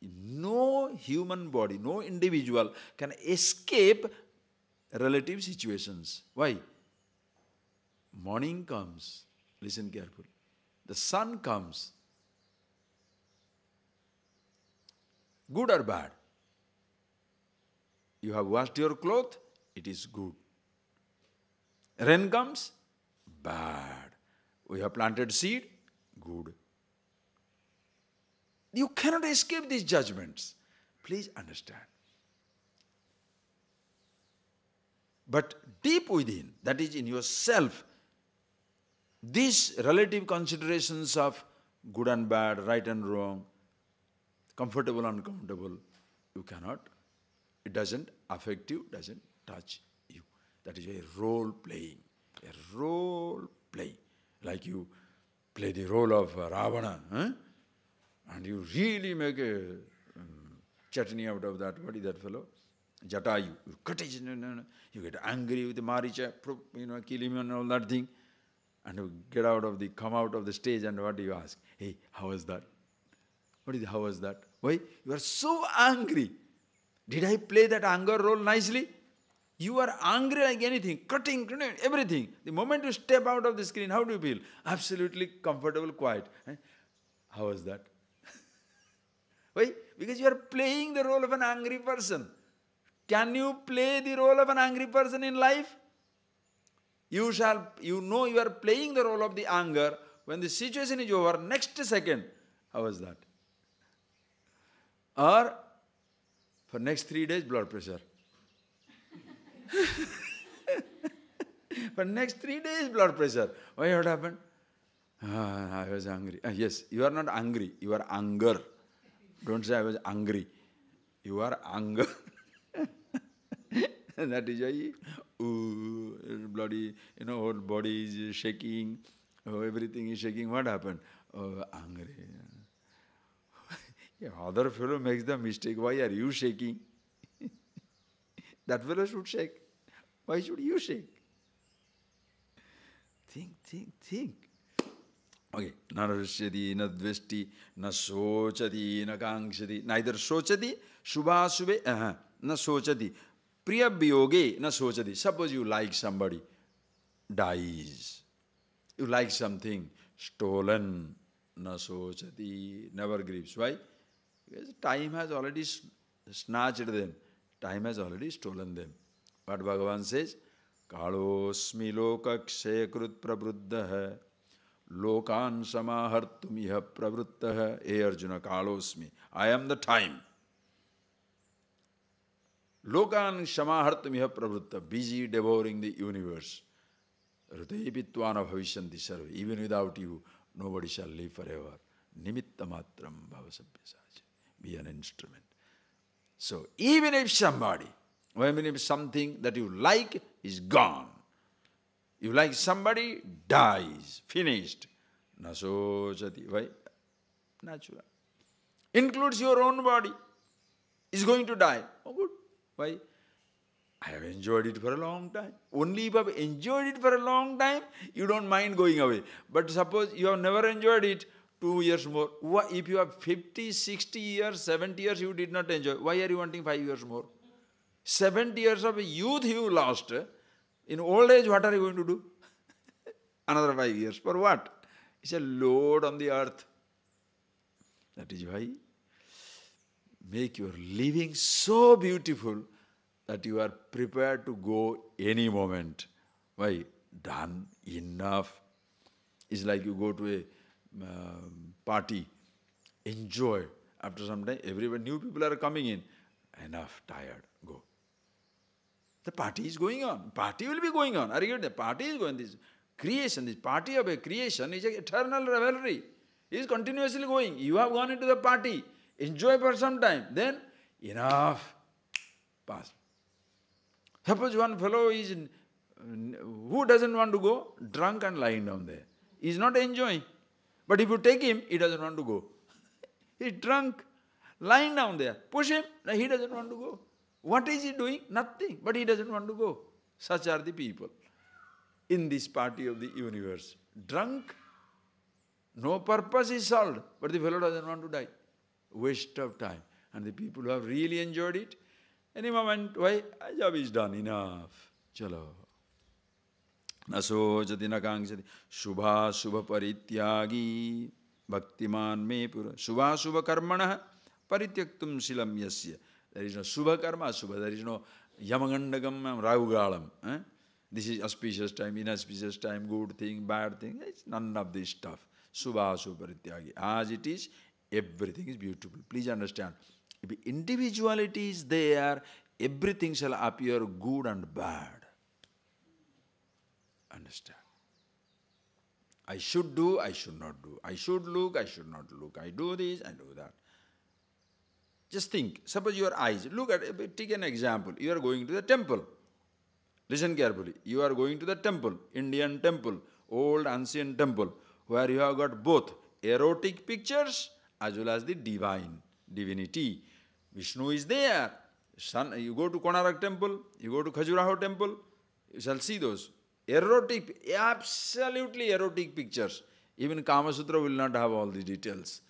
No human body, no individual can escape relative situations. Why? Morning comes, listen carefully. The sun comes. Good or bad? You have washed your clothes, it is good. Rain comes, bad. We have planted seed, good. You cannot escape these judgments. Please understand. But deep within, that is in yourself, these relative considerations of good and bad, right and wrong, comfortable, uncomfortable, you cannot, it doesn't affect you, doesn't touch you. That is a role playing. A role play. Like you play the role of Ravana, and you really make a chutney out of that. What is that fellow? Jatayu. You cut it, you get angry with the Maricha, kill him and all that thing. And you come out of the stage, and what do you ask? Hey, how was that? How was that? Why? You are so angry. Did I play that anger role nicely? You are angry like anything, cutting, everything. The moment you step out of the screen, how do you feel? Absolutely comfortable, quiet. How was that? Why? Because you are playing the role of an angry person. Can you play the role of an angry person in life? You know you are playing the role of the anger. When the situation is over, next second, how was that? Or for next 3 days, blood pressure. For next 3 days, blood pressure. Why, what happened? I was angry. Yes, you are not angry. You are anger. Don't say I was angry. You are anger. And that is why, bloody, whole body is shaking, everything is shaking. What happened? Angry. Other fellow makes the mistake. Why are you shaking? That fellow should shake. Why should you shake? Think. Okay. Na rashyati, na dveshti, na sochati, na kangshati. Neither sochati, shubhasubhe, na sochati. Priya biyoge, na sochati. Suppose you like somebody, dies. You like something, stolen, na sochati, never grieves. Why? Because time has already snatched them. Time has already stolen them. What Bhagavan says? Kalosmi loka kshayakrut prabruddha lokan samahartumiha pravruttah. Hey Arjuna, kalosmi. I am the time. Lokan samahartumiha pravruttah. Busy devouring the universe. Rutaipitvana bhavishanti sarve. Even without you, nobody shall live forever. Nimitta matram bhavasabhyasaja. Be an instrument. So, even if somebody, even if something that you like is gone, you like somebody, dies, finished. Nasojati. Why? Natural. Includes your own body. Is going to die. Oh, good. Why? I have enjoyed it for a long time. Only if you have enjoyed it for a long time, you don't mind going away. But suppose you have never enjoyed it, 2 years more. If you have 50, 60 years, 70 years you did not enjoy, why are you wanting 5 years more? 70 years of youth you lost. In old age, what are you going to do? Another 5 years. For what? It's a load on the earth. That is why make your living so beautiful that you are prepared to go any moment. Why? Done. Enough. It's like you go to a party, enjoy. After some time, new people are coming in. Enough, tired, go. The party is going on. Party will be going on. Are you getting? The party is going. This creation, this party of a creation is an eternal revelry. It is continuously going. You have gone into the party. Enjoy for some time. Then, enough. Pass. Suppose one fellow is, who doesn't want to go? Drunk and lying down there. He is not enjoying. But if you take him, he doesn't want to go. He's drunk, lying down there. Push him, he doesn't want to go. What is he doing? Nothing, but he doesn't want to go. Such are the people in this party of the universe. Drunk, no purpose is solved, but the fellow doesn't want to die. Waste of time. And the people who have really enjoyed it, any moment, why? Job is done, enough. Chalo. Nasojati nakangshati. Shubha shubha parityagi bhaktiman me pura. Shubha shubha karmana parityaktum shilam yasya. There is no shubha karma, shubha. There is no yamagandagam, ragugalam. This is auspicious time, inauspicious time, good thing, bad thing. It's none of this stuff. Subha Subha Parityagi. As it is, everything is beautiful. Please understand. If individuality is there, everything shall appear good and bad. Understand? I should do, I should not do. I should look, I should not look. I do this, I do that. Just think, suppose your eyes, look at, take an example. You are going to the temple. Listen carefully. You are going to the temple, Indian temple, old ancient temple, where you have got both erotic pictures as well as the divinity. Vishnu is there. You go to Konarak temple, you go to Khajuraho temple, you shall see those. Erotic, absolutely erotic pictures. Even Kama Sutra will not have all the details.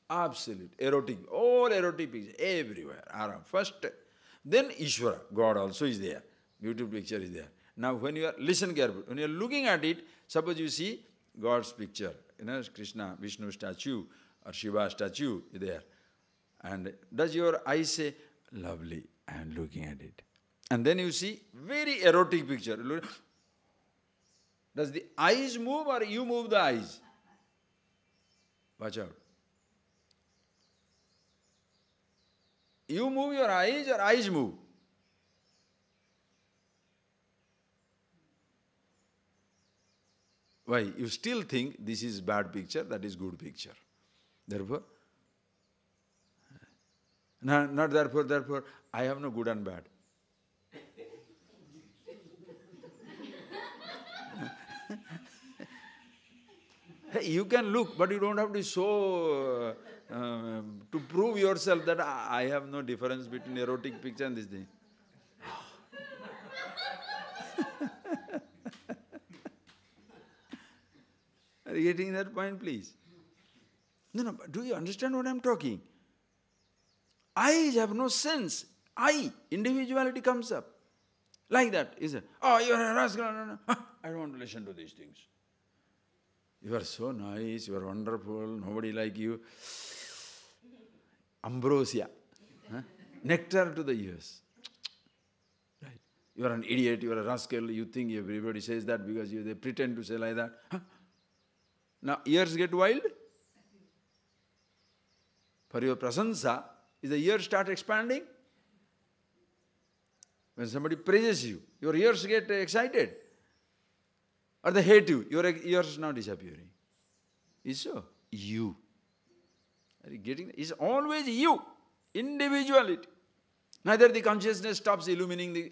Absolute, erotic, all erotic pictures, everywhere. First, then Ishvara, God also is there. Beautiful picture is there. Now when you are, listen carefully, when you are looking at it, suppose you see God's picture, Krishna, Vishnu statue or Shiva statue is there. And does your eye say, lovely, I am looking at it. And then you see very erotic picture. Does the eyes move or you move the eyes? Watch out. You move your eyes or eyes move? Why? You still think this is bad picture, that is good picture. Therefore, not therefore, I have no good and bad. You can look, but you don't have to show, to prove yourself that I have no difference between erotic picture and this thing. Are you getting that point, please? No, but do you understand what I am talking? Eyes have no sense. Individuality comes up. Like that, is it? Oh, you are a rascal. No. I don't want to listen to these things. You are so nice, you are wonderful, nobody like you. Ambrosia, nectar to the ears. Right? You are an idiot, you are a rascal, you think everybody says that because they pretend to say like that. Now ears get wild. For your prasansa, is the ears start expanding? When somebody praises you, your ears get excited. Or they hate you, your ears is now disappearing. Is so? You. Are you getting it? It's always you. Individuality. Neither the consciousness stops illumining the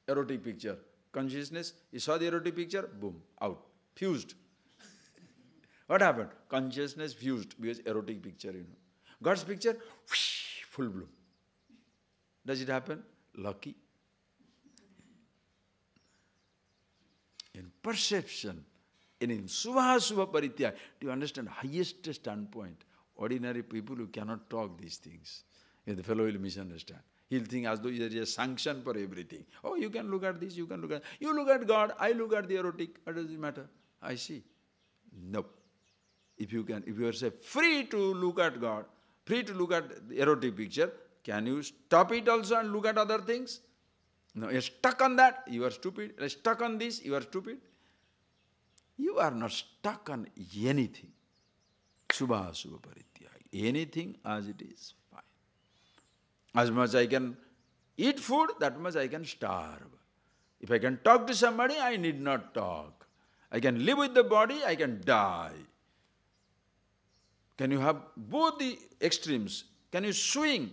erotic picture. Consciousness, you saw the erotic picture, boom, out. Fused. What happened? Consciousness fused because erotic picture, God's picture, whoosh, full bloom. Does it happen? Lucky. In perception, and in Subha Subha Parityag, do you understand? Highest standpoint. Ordinary people who cannot talk these things. The fellow will misunderstand. He'll think as though there is a sanction for everything. Oh, you can look at this, you can look at... You look at God, I look at the erotic. What does it matter? I see. No. If you are say, free to look at God, free to look at the erotic picture, can you stop it also and look at other things? No, you're stuck on that, you are stupid. You're stuck on this, you are stupid. You are not stuck on anything. Subha Subha Parityag. Anything as it is, fine. As much I can eat food, that much I can starve. If I can talk to somebody, I need not talk. I can live with the body, I can die. Can you have both the extremes? Can you swing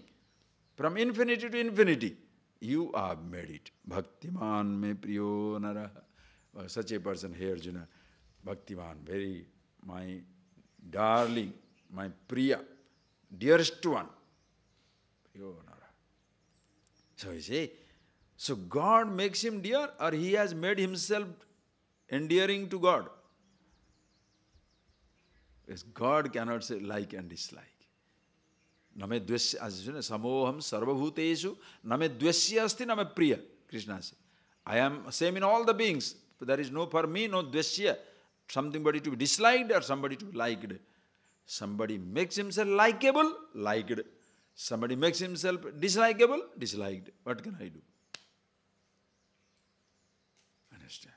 from infinity to infinity? You have made it. Bhaktiman me priyo naraha. Such a person here, Arjuna. Bhaktiman, very, my darling, my priya, dearest one. Priyo naraha. So you say, so God makes him dear or he has made himself endearing to God? Because God cannot say like and dislike. Name dvesya, as you know, samoham sarvabhutesu, name dvesya asti, name priya. Krishna says, I am same in all the beings. There is no for me, no dvesya. Somebody to be disliked or somebody to be liked. Somebody makes himself likable, liked. Somebody makes himself dislikable, disliked. What can I do? Understand?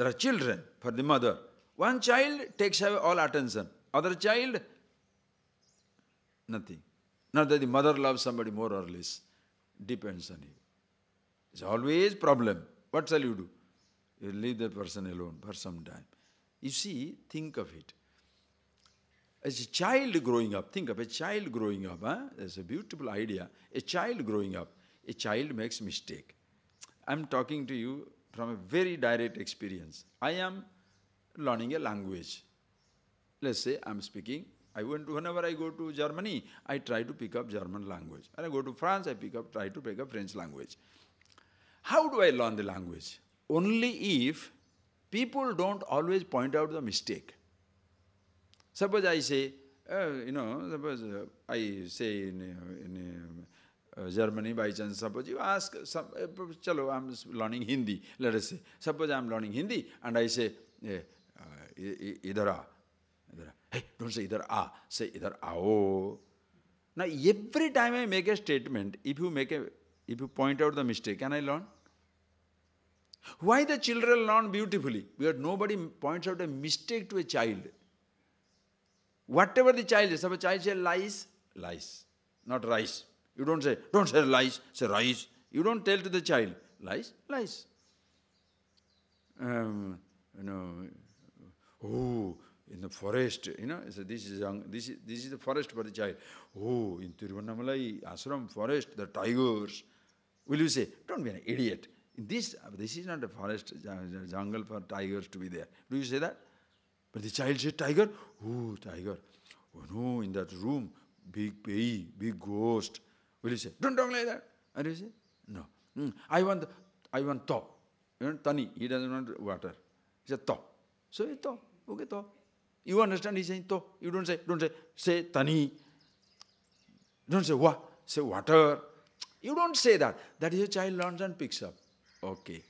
There are children for the mother. One child takes away all attention. Other child, nothing. Not that the mother loves somebody more or less. Depends on you. It's always problem. What shall you do? You leave the person alone for some time. You see, think of it. As a child growing up, think of a child growing up. That's a beautiful idea. A child growing up, a child makes mistake. I'm talking to you from a very direct experience. I am learning a language. Let's say I'm speaking. Whenever I go to Germany, I try to pick up German language. When I go to France, I try to pick up French language. How do I learn the language? Only if people don't always point out the mistake. Suppose I say, suppose I say in Germany by chance, suppose you ask, chalo, I'm learning Hindi, let us say. Suppose I'm learning Hindi and I say, idhar aa. Hey, don't say idhar aa, say idhar aao. Now every time I make a statement, if you point out the mistake, can I learn? Why the children learn beautifully? Because nobody points out a mistake to a child. Whatever the child is, suppose a child says lies, lies, not rice. You don't say lies, say rice. You don't tell to the child, lies, lies. In the forest, so this is the forest for the child. Oh, in Tiruvannamalai ashram forest, the tigers. Will you say, don't be an idiot. This is not a forest, jungle for tigers to be there. Do you say that? But the child says, tiger? Oh, tiger. Oh no, in that room, big pei, big ghost. Will you say, don't talk like that? And you say, no. I want thaw. You want tani. He doesn't want water. He said thaw. So he thaw. Okay, thaw. You understand? He's saying thaw. You don't say tani. Don't say what? Say water. You don't say that. That is a child learns and picks up. Okay.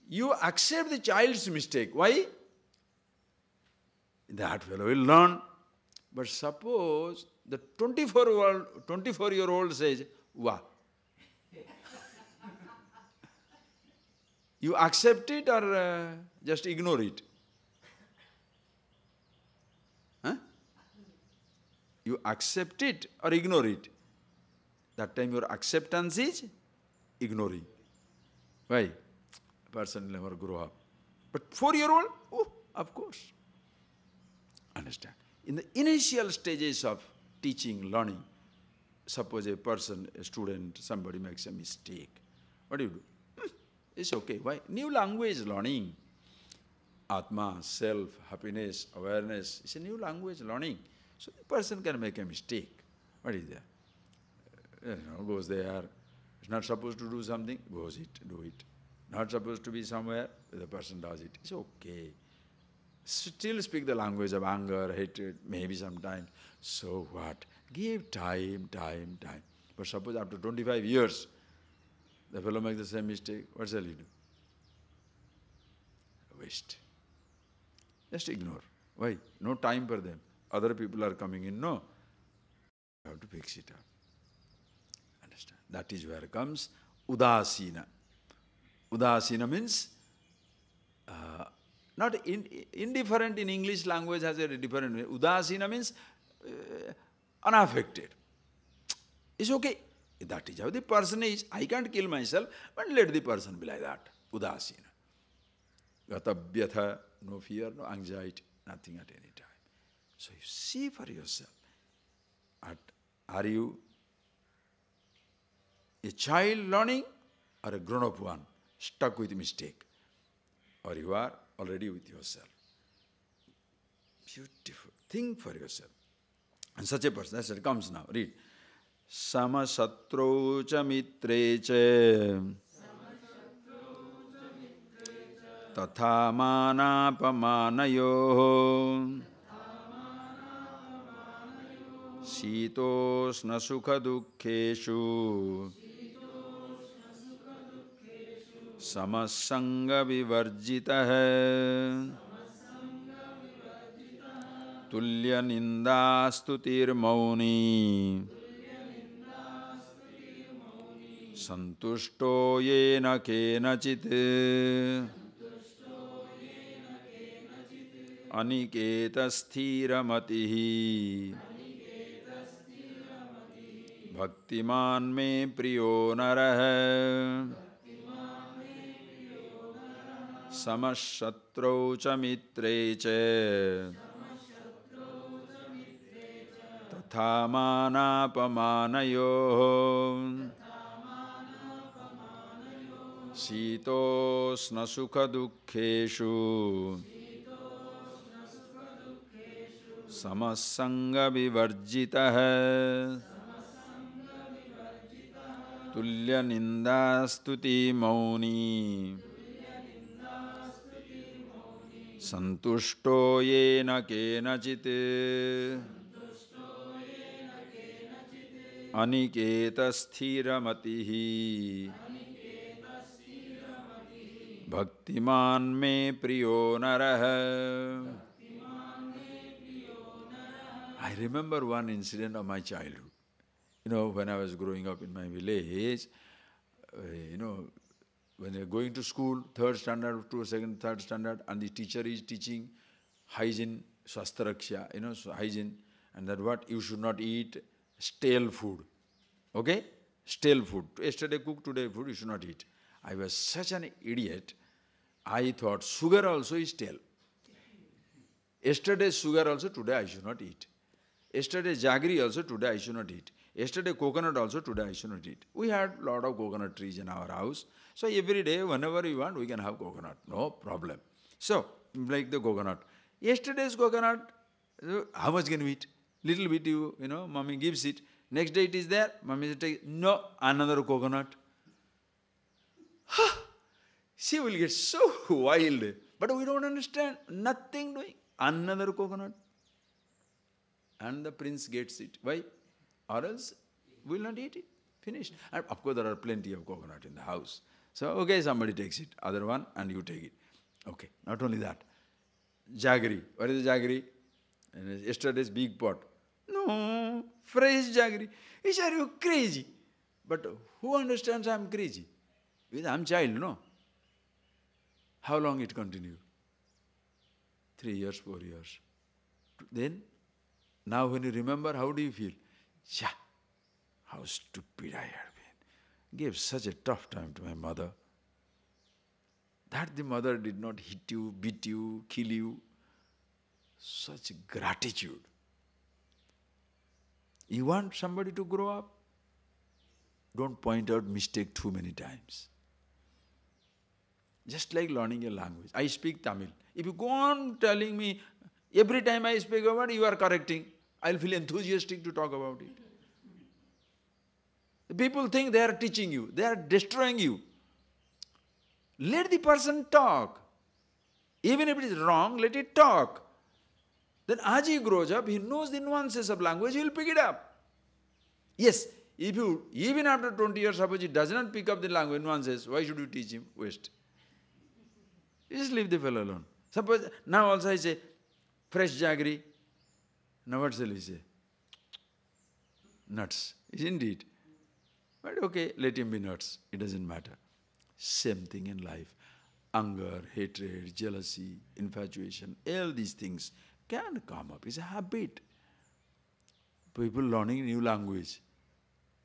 You accept the child's mistake. Why? That fellow will learn. But suppose the 24-year-old says, wah. You accept it or just ignore it? Huh? You accept it or ignore it? That time your acceptance is ignoring. Why? A person will never grow up. But 4-year-old, oh, of course. Understand? In the initial stages of teaching, learning, suppose a person, a student, somebody makes a mistake. What do you do? It's okay. Why? New language learning. Atma, self, happiness, awareness. It's a new language learning. So the person can make a mistake. What is there? Goes there. It's not supposed to do something, do it. Not supposed to be somewhere, the person does it. It's okay. Still speak the language of anger, hatred, maybe sometimes. So what? Give time. But suppose after 25 years, the fellow makes the same mistake, what shall you do? Waste. Just ignore. Why? No time for them. Other people are coming in. No. You have to fix it up. Understand? That is where comes udasina. Udasina means not indifferent in English language has a different way. Udasina means unaffected. It's okay. That is how the person is. I can't kill myself, but let the person be like that. Udasina. Gatabhyatha, no fear, no anxiety, nothing at any time. So you see for yourself. Are you a child learning or a grown-up one, stuck with mistake? Or you are already with yourself. Beautiful. Think for yourself. And such a person, that's it, comes now. Read. Samasatro cha mitre cha tatha manapamanayo sitosna sukha dukkheshu samasanga vivarjitah tulya ninda stutir mauni santushto yena kenachit Aniketa sthirmatihi Bhaktiman me priyo narah Samashatrau cha mitre cha Tatha manapamanayoh Sitosna sukha dukkheshu Samasanga vivarjitah Tulya ninda stuti mauni Santushto yena kenachit Aniketa sthirmatihi Bhaktiman me priyo narah. I remember one incident of my childhood. When I was growing up in my village, when you're going to school, third standard to second, third standard, and the teacher is teaching hygiene, swastharaksha, so hygiene, and that what you should not eat stale food. Okay? Stale food. Yesterday cooked, today food, you should not eat. I was such an idiot, I thought sugar also is stale. Yesterday's sugar also, today I should not eat. Yesterday's jaggery also, today I should not eat. Yesterday coconut also, today I should not eat. We had a lot of coconut trees in our house. So every day, whenever we want, we can have coconut. No problem. So, like the coconut. Yesterday's coconut, how much can we eat? Little bit mommy gives it. Next day it is there, mommy says, no, another coconut. She will get so wild. But we don't understand. Nothing doing. Another coconut. And the prince gets it. Why? Or else we will not eat it. Finished. And of course there are plenty of coconut in the house. So, okay, somebody takes it. Other one and you take it. Okay, not only that. Jaggery. What is the jaggery? Yesterday's big pot. No, fresh jaggery. He said, are you crazy? But who understands I am crazy? I am child, no? How long it continued? 3 years, 4 years. Then, now when you remember, how do you feel? Yeah, how stupid I had been. Gave such a tough time to my mother. That the mother did not hit you, beat you, kill you. Such gratitude. You want somebody to grow up? Don't point out mistake too many times. Just like learning a language. I speak Tamil. If you go on telling me, every time I speak a word, you are correcting, I'll feel enthusiastic to talk about it. People think they are teaching you, they are destroying you. Let the person talk. Even if it is wrong, let it talk. Then as he grows up, he knows the nuances of language, he will pick it up. Yes, if you, even after 20 years, suppose he does not pick up the language nuances, why should you teach him? Waste. Just leave the fellow alone. Suppose, now also I say, fresh jaggery. Now what shall he say? Nuts. Isn't it? But okay, let him be nuts. It doesn't matter. Same thing in life. Anger, hatred, jealousy, infatuation, all these things can come up. It's a habit. People learning new language.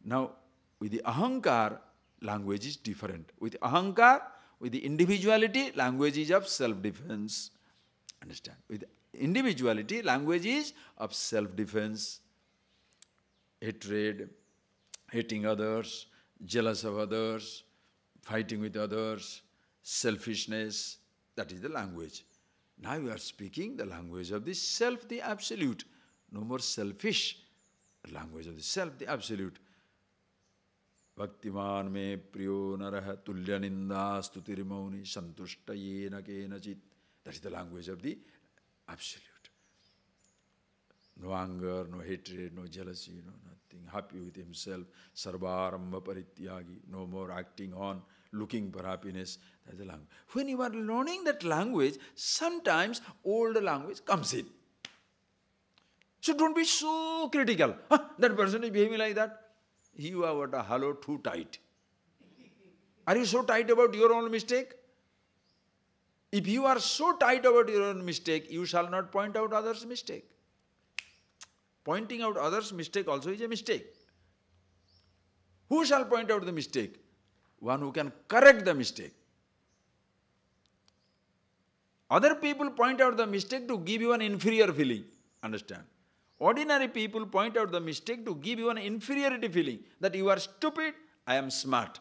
Now, with the ahankar, language is different. With ahankar, with the individuality, language is of self-defense. Understand? With individuality, language is of self-defense. Hatred, hating others, jealous of others, fighting with others, selfishness, that is the language. Now you are speaking the language of the self, the absolute. No more selfish. The language of the self, the absolute. Bhaktiman me priyo naraha tulya ninda stutirmauni santushta yena kenachit. That is the language of the absolute. No anger, no hatred, no jealousy, no nothing. Happy with himself. Sarvaramba parityagi. No more acting on, looking for happiness. That is the language. When you are learning that language, sometimes old language comes in. So don't be so critical. That person is behaving like that. You are what a hello too tight. Are you so tight about your own mistake? If you are so tight about your own mistake, you shall not point out others' mistake. Pointing out others' mistake also is a mistake. Who shall point out the mistake? One who can correct the mistake. Other people point out the mistake to give you an inferior feeling. Understand? Ordinary people point out the mistake to give you an inferiority feeling, that you are stupid, I am smart.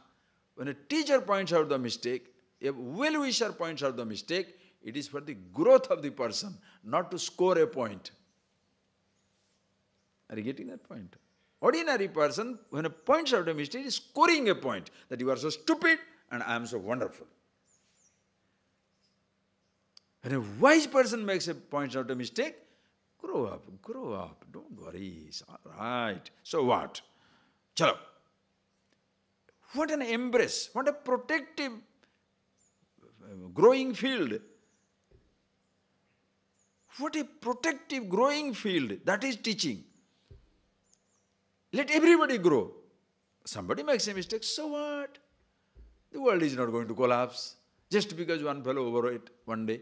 When a teacher points out the mistake, a well-wisher points out the mistake, it is for the growth of the person, not to score a point. Are you getting that point? Ordinary person, when he points out a mistake, is scoring a point, that you are so stupid and I am so wonderful. When a wise person points out a mistake, grow up, don't worry, it's all right. So what? Chalo. What an embrace, what a protective, growing field. What a protective, growing field. That is teaching. Let everybody grow. Somebody makes a mistake, so what? The world is not going to collapse just because one fellow overate one day.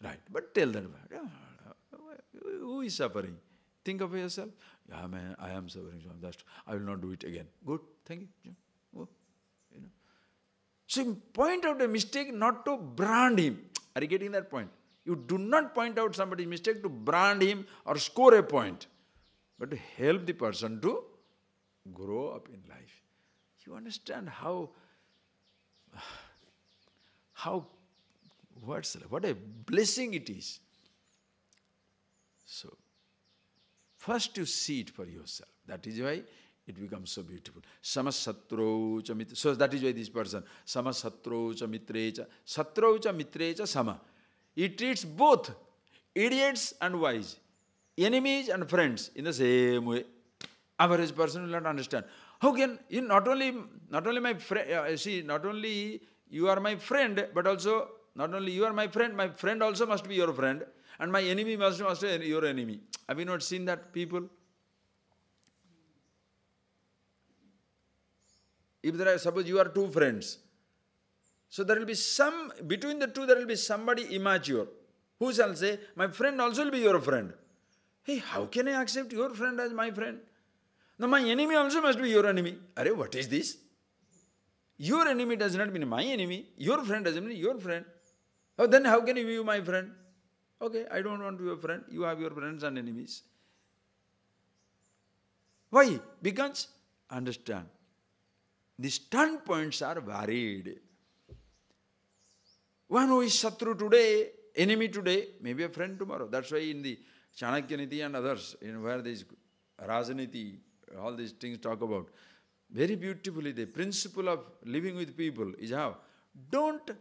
Right, but tell them, who is suffering? Think of yourself. Yeah, man, I am suffering. I will not do it again. Good, thank you. Oh, you know. So point out a mistake, not to brand him. Are you getting that point? You do not point out somebody's mistake to brand him or score a point, but to help the person to grow up in life. You understand what a blessing it is. So, first you see it for yourself. That is why it becomes so beautiful. Samasatro cha mitra. So that is why this person, samasatro cha mitre cha, satro cha mitre cha sama. He treats both idiots and wise, enemies and friends in the same way. Average person will not understand. How can you not only my friend? See, not only you are my friend, but also not only you are my friend also must be your friend, and my enemy must be your enemy. Have you not seen that, people? If there are, suppose you are two friends, so there will be between the two there will be somebody immature, who shall say, my friend also will be your friend. Hey, how can I accept your friend as my friend? Now my enemy also must be your enemy. Arey, what is this? Your enemy does not mean my enemy, your friend doesn't mean your friend. Oh, then how can you be my friend? Okay, I don't want to be your friend. You have your friends and enemies. Why? Because, understand, the standpoints are varied. One who is Satru today, enemy today, may be a friend tomorrow. That's why in the Chanakya Niti and others, where this Rajaniti, all these things talk about, very beautifully the principle of living with people is how? Don't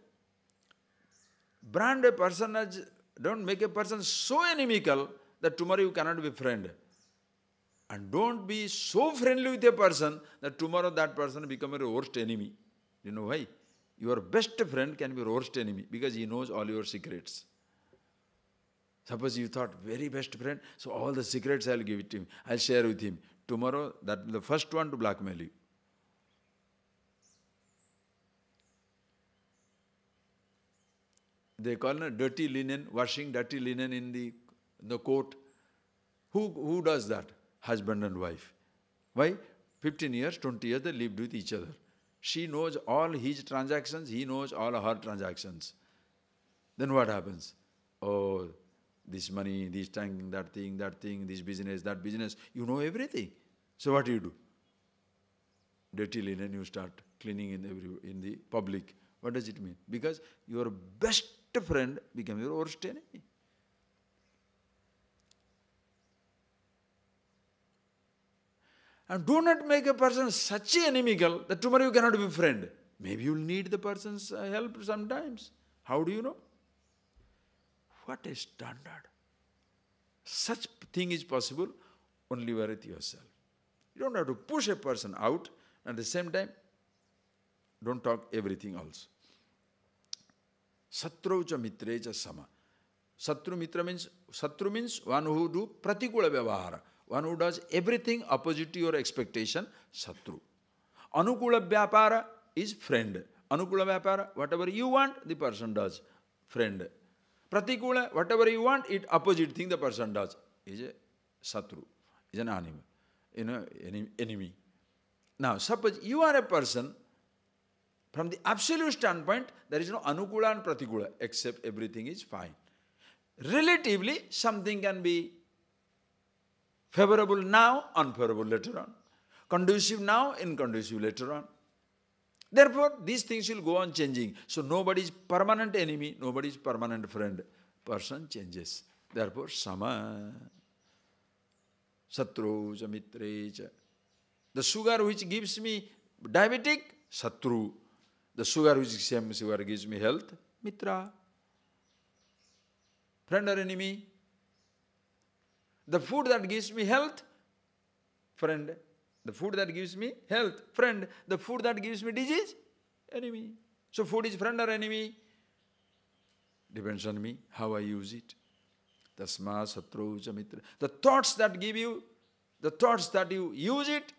brand a person as, don't make a person so inimical that tomorrow you cannot be friend. And don't be so friendly with a person that tomorrow that person become your worst enemy. You know why? Your best friend can be your worst enemy because he knows all your secrets. Suppose you thought, very best friend, so all the secrets I'll give it to him, I'll share with him. Tomorrow, that will be the first one to blackmail you. They call it dirty linen, washing dirty linen in the court. Who does that? Husband and wife. Why? 15 years, 20 years they lived with each other. She knows all his transactions, he knows all her transactions. Then what happens? Oh, this money, this thing, that thing, this business, that business. You know everything. So what do you do? Dirty linen you start cleaning in the public. What does it mean? Because your best friend becomes your worst enemy. And do not make a person such inimical that tomorrow you cannot be a friend. Maybe you will need the person's help sometimes. How do you know? What a standard. Such thing is possible only with yourself. You don't have to push a person out, and at the same time, don't talk everything also. Satru cha mitre cha sama. Satru mitra means one who do pratikula vyavahara. One who does everything opposite to your expectation, Satru. Anukula Vyapara is friend. Anukula Vyapara, whatever you want, the person does. friend. Pratikula, whatever you want, it opposite thing the person does. Is a satru, is an enemy. Now, suppose you are a person, from the absolute standpoint, there is no anukula and pratikula, except everything is fine. Relatively, something can be favorable now, unfavorable later on. Conducive now, inconducive later on. Therefore, these things will go on changing. So nobody is permanent enemy, nobody is permanent friend. Person changes. Therefore, sama, satru, mitre. The sugar which gives me diabetic, satru. The sugar which same sugar gives me health, mitra. Friend or enemy? The food that gives me health, friend. The food that gives me health, friend. The food that gives me disease, enemy. So food is friend or enemy? Depends on me, how I use it. Tasma satru mitra. The thoughts that give you, the thoughts that you use it,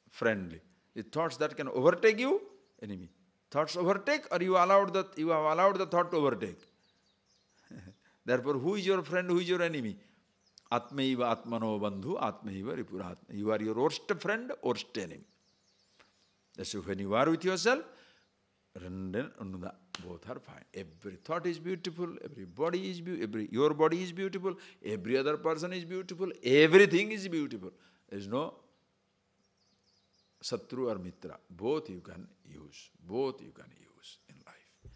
friendly. The thoughts that can overtake you, enemy. Thoughts overtake, or you have allowed the thought to overtake. Therefore, who is your friend, who is your enemy? Atmaiva atmano bandhu, atmaiva ripuratma. You are your worst friend, worst enemy. That's when you are with yourself, both are fine. Every thought is beautiful, every body is beautiful, your body is beautiful, every other person is beautiful, everything is beautiful. There is no satru or mitra. Both you can use. Both you can use in life.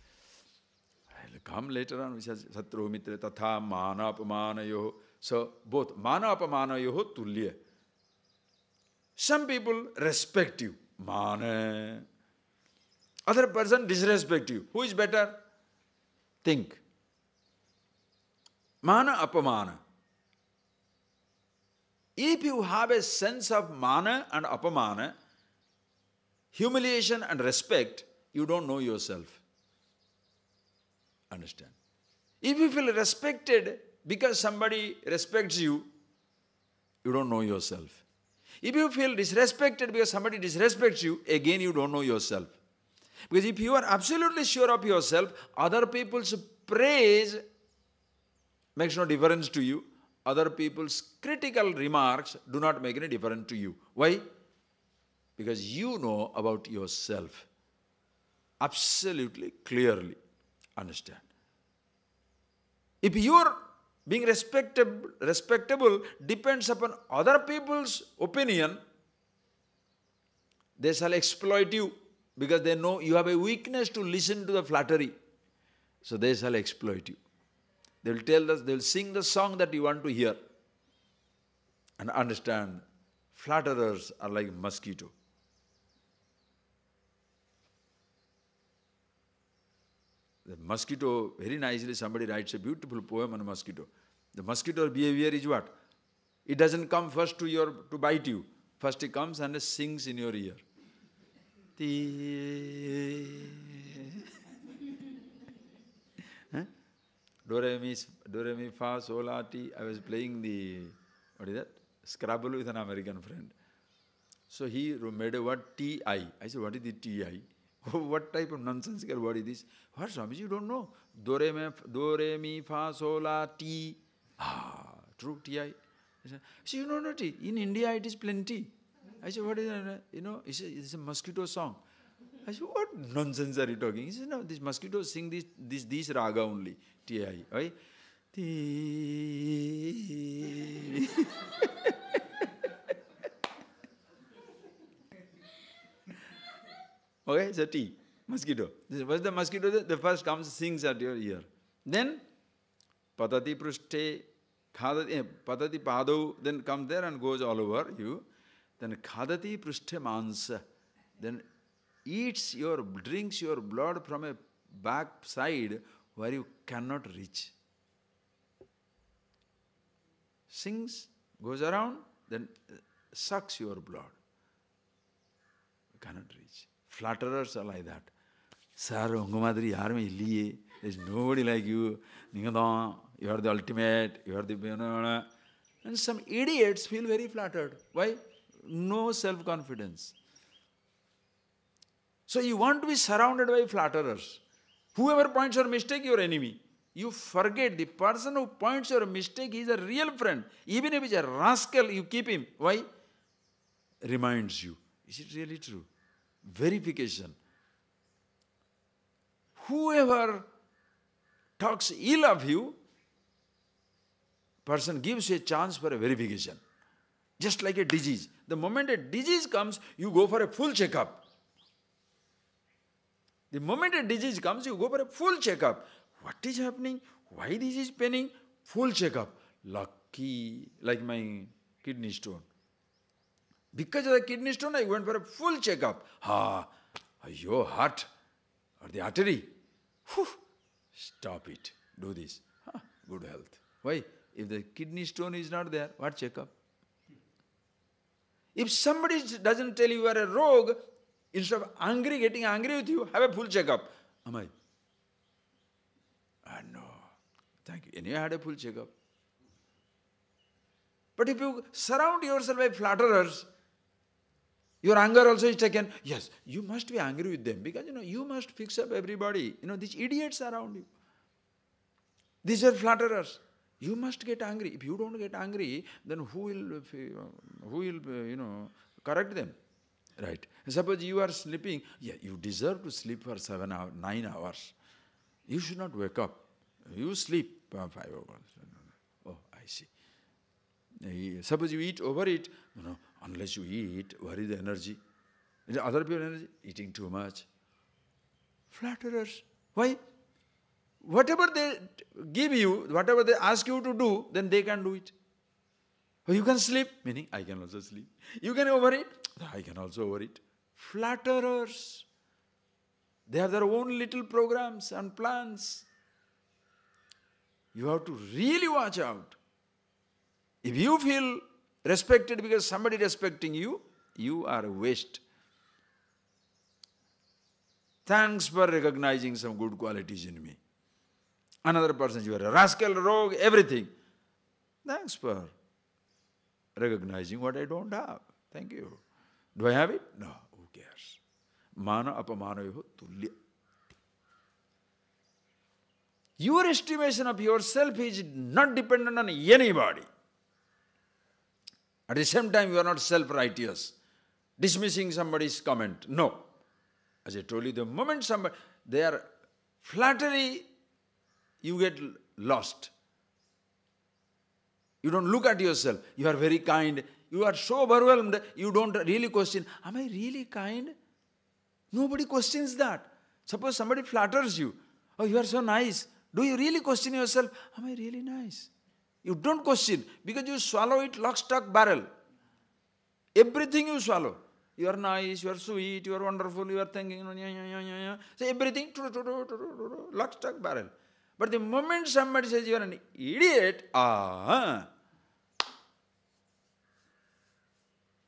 I'll come later on, which says satru mitra tatha mana apamanayoho. So both mana apamanayoho tulya. Some people respect you. Mana. Other person disrespect you. Who is better? Think. Mana apamana. If you have a sense of mana and apamana, humiliation and respect, you don't know yourself. Understand? If you feel respected because somebody respects you, you don't know yourself. If you feel disrespected because somebody disrespects you, again you don't know yourself. Because if you are absolutely sure of yourself, other people's praise makes no difference to you. Other people's critical remarks do not make any difference to you. Why? Because you know about yourself. Absolutely, clearly. Understand. If your being respectable depends upon other people's opinion, they shall exploit you because they know you have a weakness to listen to the flattery. So they shall exploit you. They will tell us, they will sing the song that you want to hear. And understand, flatterers are like mosquito. The mosquito, very nicely somebody writes a beautiful poem on a mosquito. The mosquito's behavior is what? It doesn't come first to bite you. First it comes and it sings in your ear. Do re mi fa sol la ti. I was playing Scrabble with an American friend. So he made a word T-I. I said, what is the T-I? What type of nonsensical word is this? What, Swamiji, you don't know? Do re mi fa sol la ti. True, T-I. I said, you don't know T. In India it is plenty. I said, what is that? He said, it's a mosquito song. I said, what nonsense are you talking? He said, no, these mosquitoes sing this raga only. T-I. Right? Okay, so T, mosquito. What's the mosquito? The first comes, sings at your ear. Then, patati prushte, patati padu, then comes there and goes all over you. Then khadati prushte mansa, then drinks your blood from a back side where you cannot reach. Sings, goes around, then sucks your blood. You cannot reach. Flatterers are like that. Sir, there's nobody like you. You are the ultimate. You are the... And some idiots feel very flattered. Why? No self-confidence. So you want to be surrounded by flatterers. Whoever points your mistake, your enemy. You forget the person who points your mistake, he is a real friend. Even if he is a rascal, you keep him. Why? Reminds you. Is it really true? Verification. Whoever talks ill of you, person gives you a chance for a verification. Just like a disease. The moment a disease comes, you go for a full checkup. The moment a disease comes, you go for a full checkup. What is happening? Why this is paining? Full checkup. Lucky, like my kidney stone. Because of the kidney stone, I went for a full checkup. Your heart or the artery. Whew, stop it. Do this. Good health. Why? If the kidney stone is not there, what checkup? If somebody doesn't tell you are a rogue, instead of getting angry with you, have a full checkup. Am I? No. Thank you. Anyway, I had a full checkup. But if you surround yourself by flatterers, your anger also is taken. Yes, you must be angry with them because you must fix up everybody. These idiots around you. These are flatterers. You must get angry. If you don't get angry, then who will correct them? Right. Suppose you are sleeping. Yeah, you deserve to sleep for 7 hours, 9 hours. You should not wake up. You sleep 5 hours. Oh, I see. Suppose you overeat. Unless you eat, where is the energy? Is other people's energy? Eating too much. Flatterers. Why? Whatever they give you, whatever they ask you to do, then they can do it. You can sleep, meaning I can also sleep. You can overeat, I can also overeat. Flatterers. They have their own little programs and plans. You have to really watch out. If you feel respected because somebody respecting you, you are a waste. Thanks for recognizing some good qualities in me. Another person, you are a rascal, rogue, everything. Thanks for recognizing what I don't have. Thank you. Do I have it? No. Who cares? Mana apamanayoho tulya. Your estimation of yourself is not dependent on anybody. At the same time, you are not self-righteous, dismissing somebody's comment. No. As I told you, the moment they are flattery, you get lost. You don't look at yourself. You are very kind. You are so overwhelmed, you don't really question, am I really kind? Nobody questions that. Suppose somebody flatters you. Oh, you are so nice. Do you really question yourself? Am I really nice? You don't question because you swallow it lock, stock, barrel. Everything you swallow. You are nice, you are sweet, you are wonderful, you are thinking, so everything, lock, stock, barrel. But the moment somebody says you are an idiot,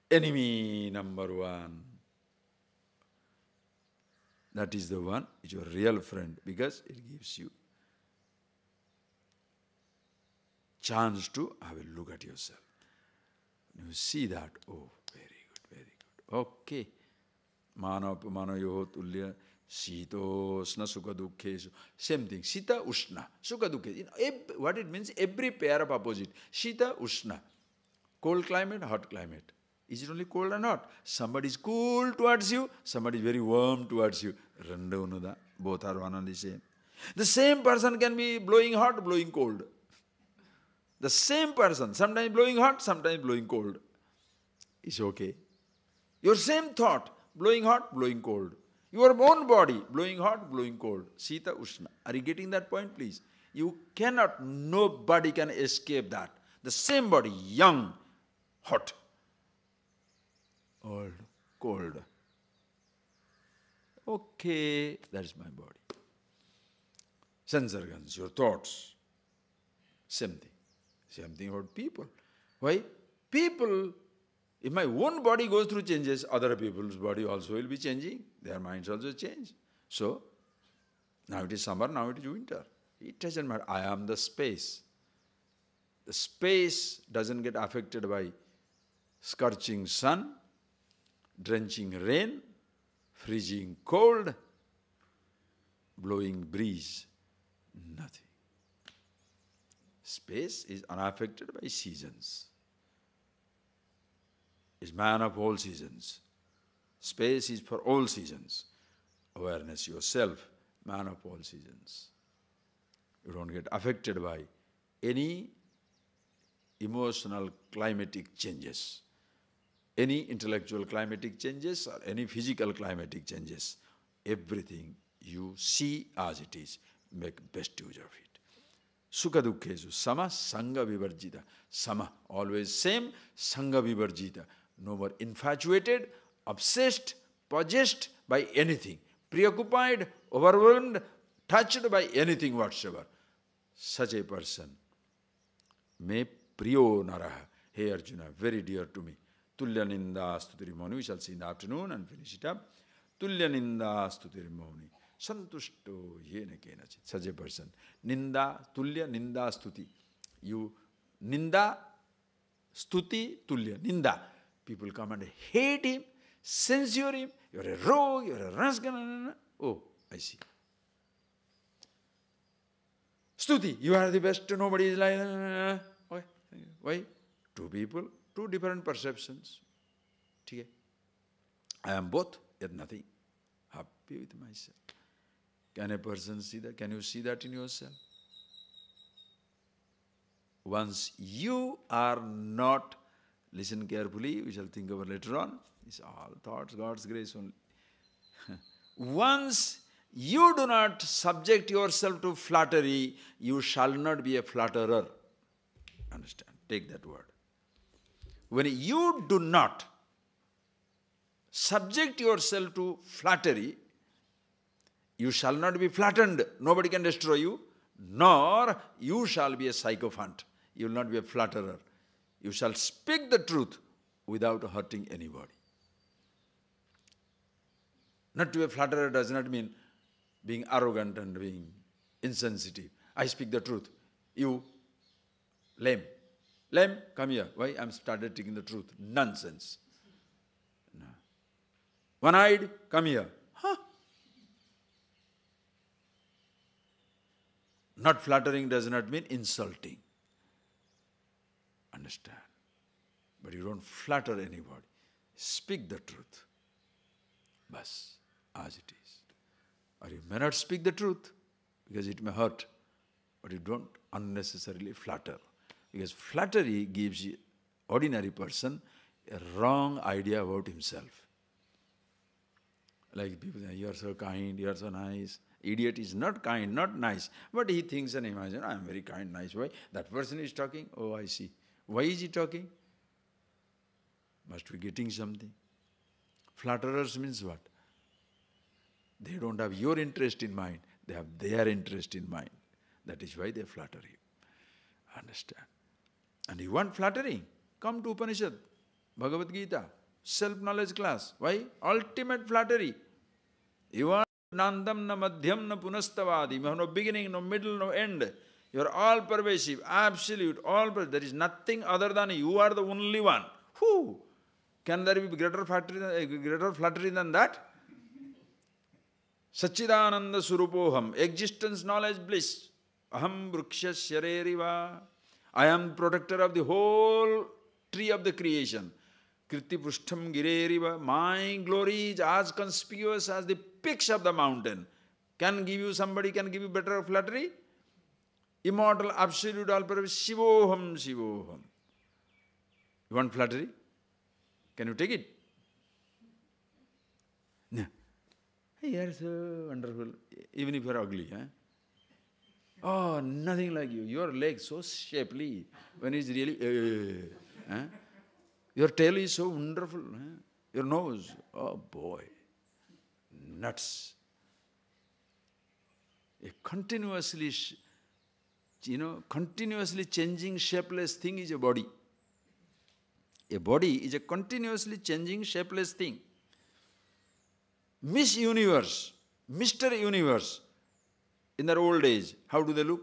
enemy number one. That is the one which is your real friend because it gives you chance to have a look at yourself. You see that, oh, very good, very good. Okay. Mana apamanayoho tulya sitosna sukha dukkhesu. Same thing. Sita ushna. Sukha dukkhesu. What it means? Every pair of opposite. Sita ushna. Cold climate, hot climate. Is it only cold or not? Somebody is cool towards you, somebody is very warm towards you. Both are one and the same. The same person can be blowing hot, blowing cold. The same person, sometimes blowing hot, sometimes blowing cold. It's okay. Your same thought, blowing hot, blowing cold. Your own body, blowing hot, blowing cold. Sita Ushna. Are you getting that point, please? You cannot, nobody can escape that. The same body, young, hot, old, cold. Okay, that's my body. Sense organs, your thoughts. Same thing. Same thing about people. Why? People, if my own body goes through changes, other people's body also will be changing. Their minds also change. So, now it is summer, now it is winter. It doesn't matter. I am the space. The space doesn't get affected by scorching sun, drenching rain, freezing cold. blowing breeze, nothing. Space is unaffected by seasons. Is man of all seasons. Space is for all seasons. Awareness yourself, man of all seasons. You don't get affected by any emotional climatic changes, any intellectual climatic changes or any physical climatic changes. Everything you see as it is. Make best use of it. Sukha dukkhesu sama sangha vivarjita. Sama, always same, sangha vivarjita. No more infatuated, obsessed, possessed by anything, preoccupied, overwhelmed, touched by anything whatsoever. Such a person, me priyo naraha. Hey Arjuna, very dear to me. Tulya ninda stutirimoni. We shall see in the afternoon and finish it up. Tulya ninda stutirimoni. Santushto yena kenachit. Such a person. Ninda, tulya, ninda, stuti. You ninda, stuti, tulya. Ninda. People come and hate him, censure him. You're a rogue, you're a rascal. Oh, I see. Stuti, you are the best, nobody is like that. Why? Two people, two different perceptions. Okay. I am both, yet nothing. Happy with myself. Can a person see that? Can you see that in yourself? Once you are not, listen carefully, we shall think over later on. It's all thoughts, God's grace only. Once you do not subject yourself to flattery, you shall not be a flatterer. Understand? Take that word. When you do not subject yourself to flattery, you shall not be flattened. Nobody can destroy you, nor you shall be a sycophant. You will not be a flatterer. You shall speak the truth without hurting anybody. Not to be a flatterer does not mean being arrogant and being insensitive. I speak the truth. You, lame. Lame, come here. Why? I'm started taking the truth. Nonsense. No. One-eyed, come here. Huh? Not flattering does not mean insulting. Understand? But you don't flatter anybody. Speak the truth. Bas, as it is. Or you may not speak the truth because it may hurt, but you don't unnecessarily flatter. Because flattery gives the ordinary person a wrong idea about himself. Like people say, you are so kind, you are so nice. Idiot is not kind, not nice. But he thinks and imagines, I am very kind, nice. Why? That person is talking. Oh, I see. Why is he talking? Must be getting something. Flatterers means what? They don't have your interest in mind. They have their interest in mind. That is why they flatter you. Understand? And you want flattering? Come to Upanishad, BHAGAVAD GITA, self-knowledge class. Why? Ultimate flattery. You are nandam na madhyam na punastavadi. You have no beginning, no middle, no end. You are all pervasive, absolute, all pervasive. There is nothing other than you are the only one. Who? Can there be greater flattery than that? Satchidananda Surupoham, existence, knowledge, bliss. Aham Vrukshasya Reriva. I am protector of the whole tree of the creation. Kriti Pushtam Gireriva. My glory is as conspicuous as the peaks of the mountain. Can give you somebody, can give you better flattery? Immortal, absolute, all-pervasive, Shivoham, Shivoham. You want flattery? Can you take it? No. Hey, you are so wonderful, even if you are ugly. Huh? Oh, nothing like you. Your legs so shapely. When it's really, huh? Your tail is so wonderful. Huh? Your nose, oh boy, nuts. A continuously, continuously changing shapeless thing is a body. A body is a continuously changing shapeless thing. Miss Universe, Mr. Universe, in their old age, how do they look?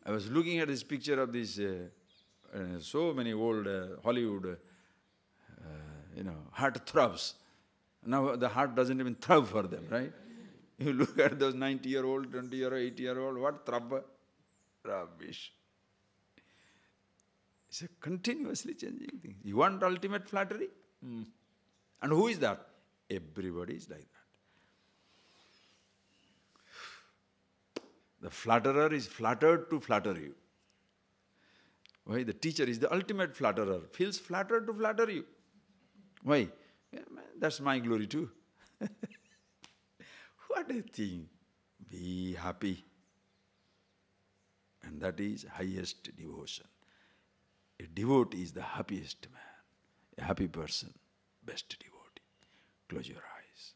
I was looking at this picture of this, so many old Hollywood, heart throbs. Now the heart doesn't even throb for them, right? You look at those 90-year-old, 20-year-old, 80-year-old, what trouble? Rubbish. It's a continuously changing thing. You want ultimate flattery? And who is that? Everybody is like that. The flatterer is flattered to flatter you. Why? The teacher is the ultimate flatterer, feels flattered to flatter you. Why? Yeah, man, that's my glory too. What a thing. Be happy. And that is highest devotion. A devotee is the happiest man. A happy person, best devotee. Close your eyes.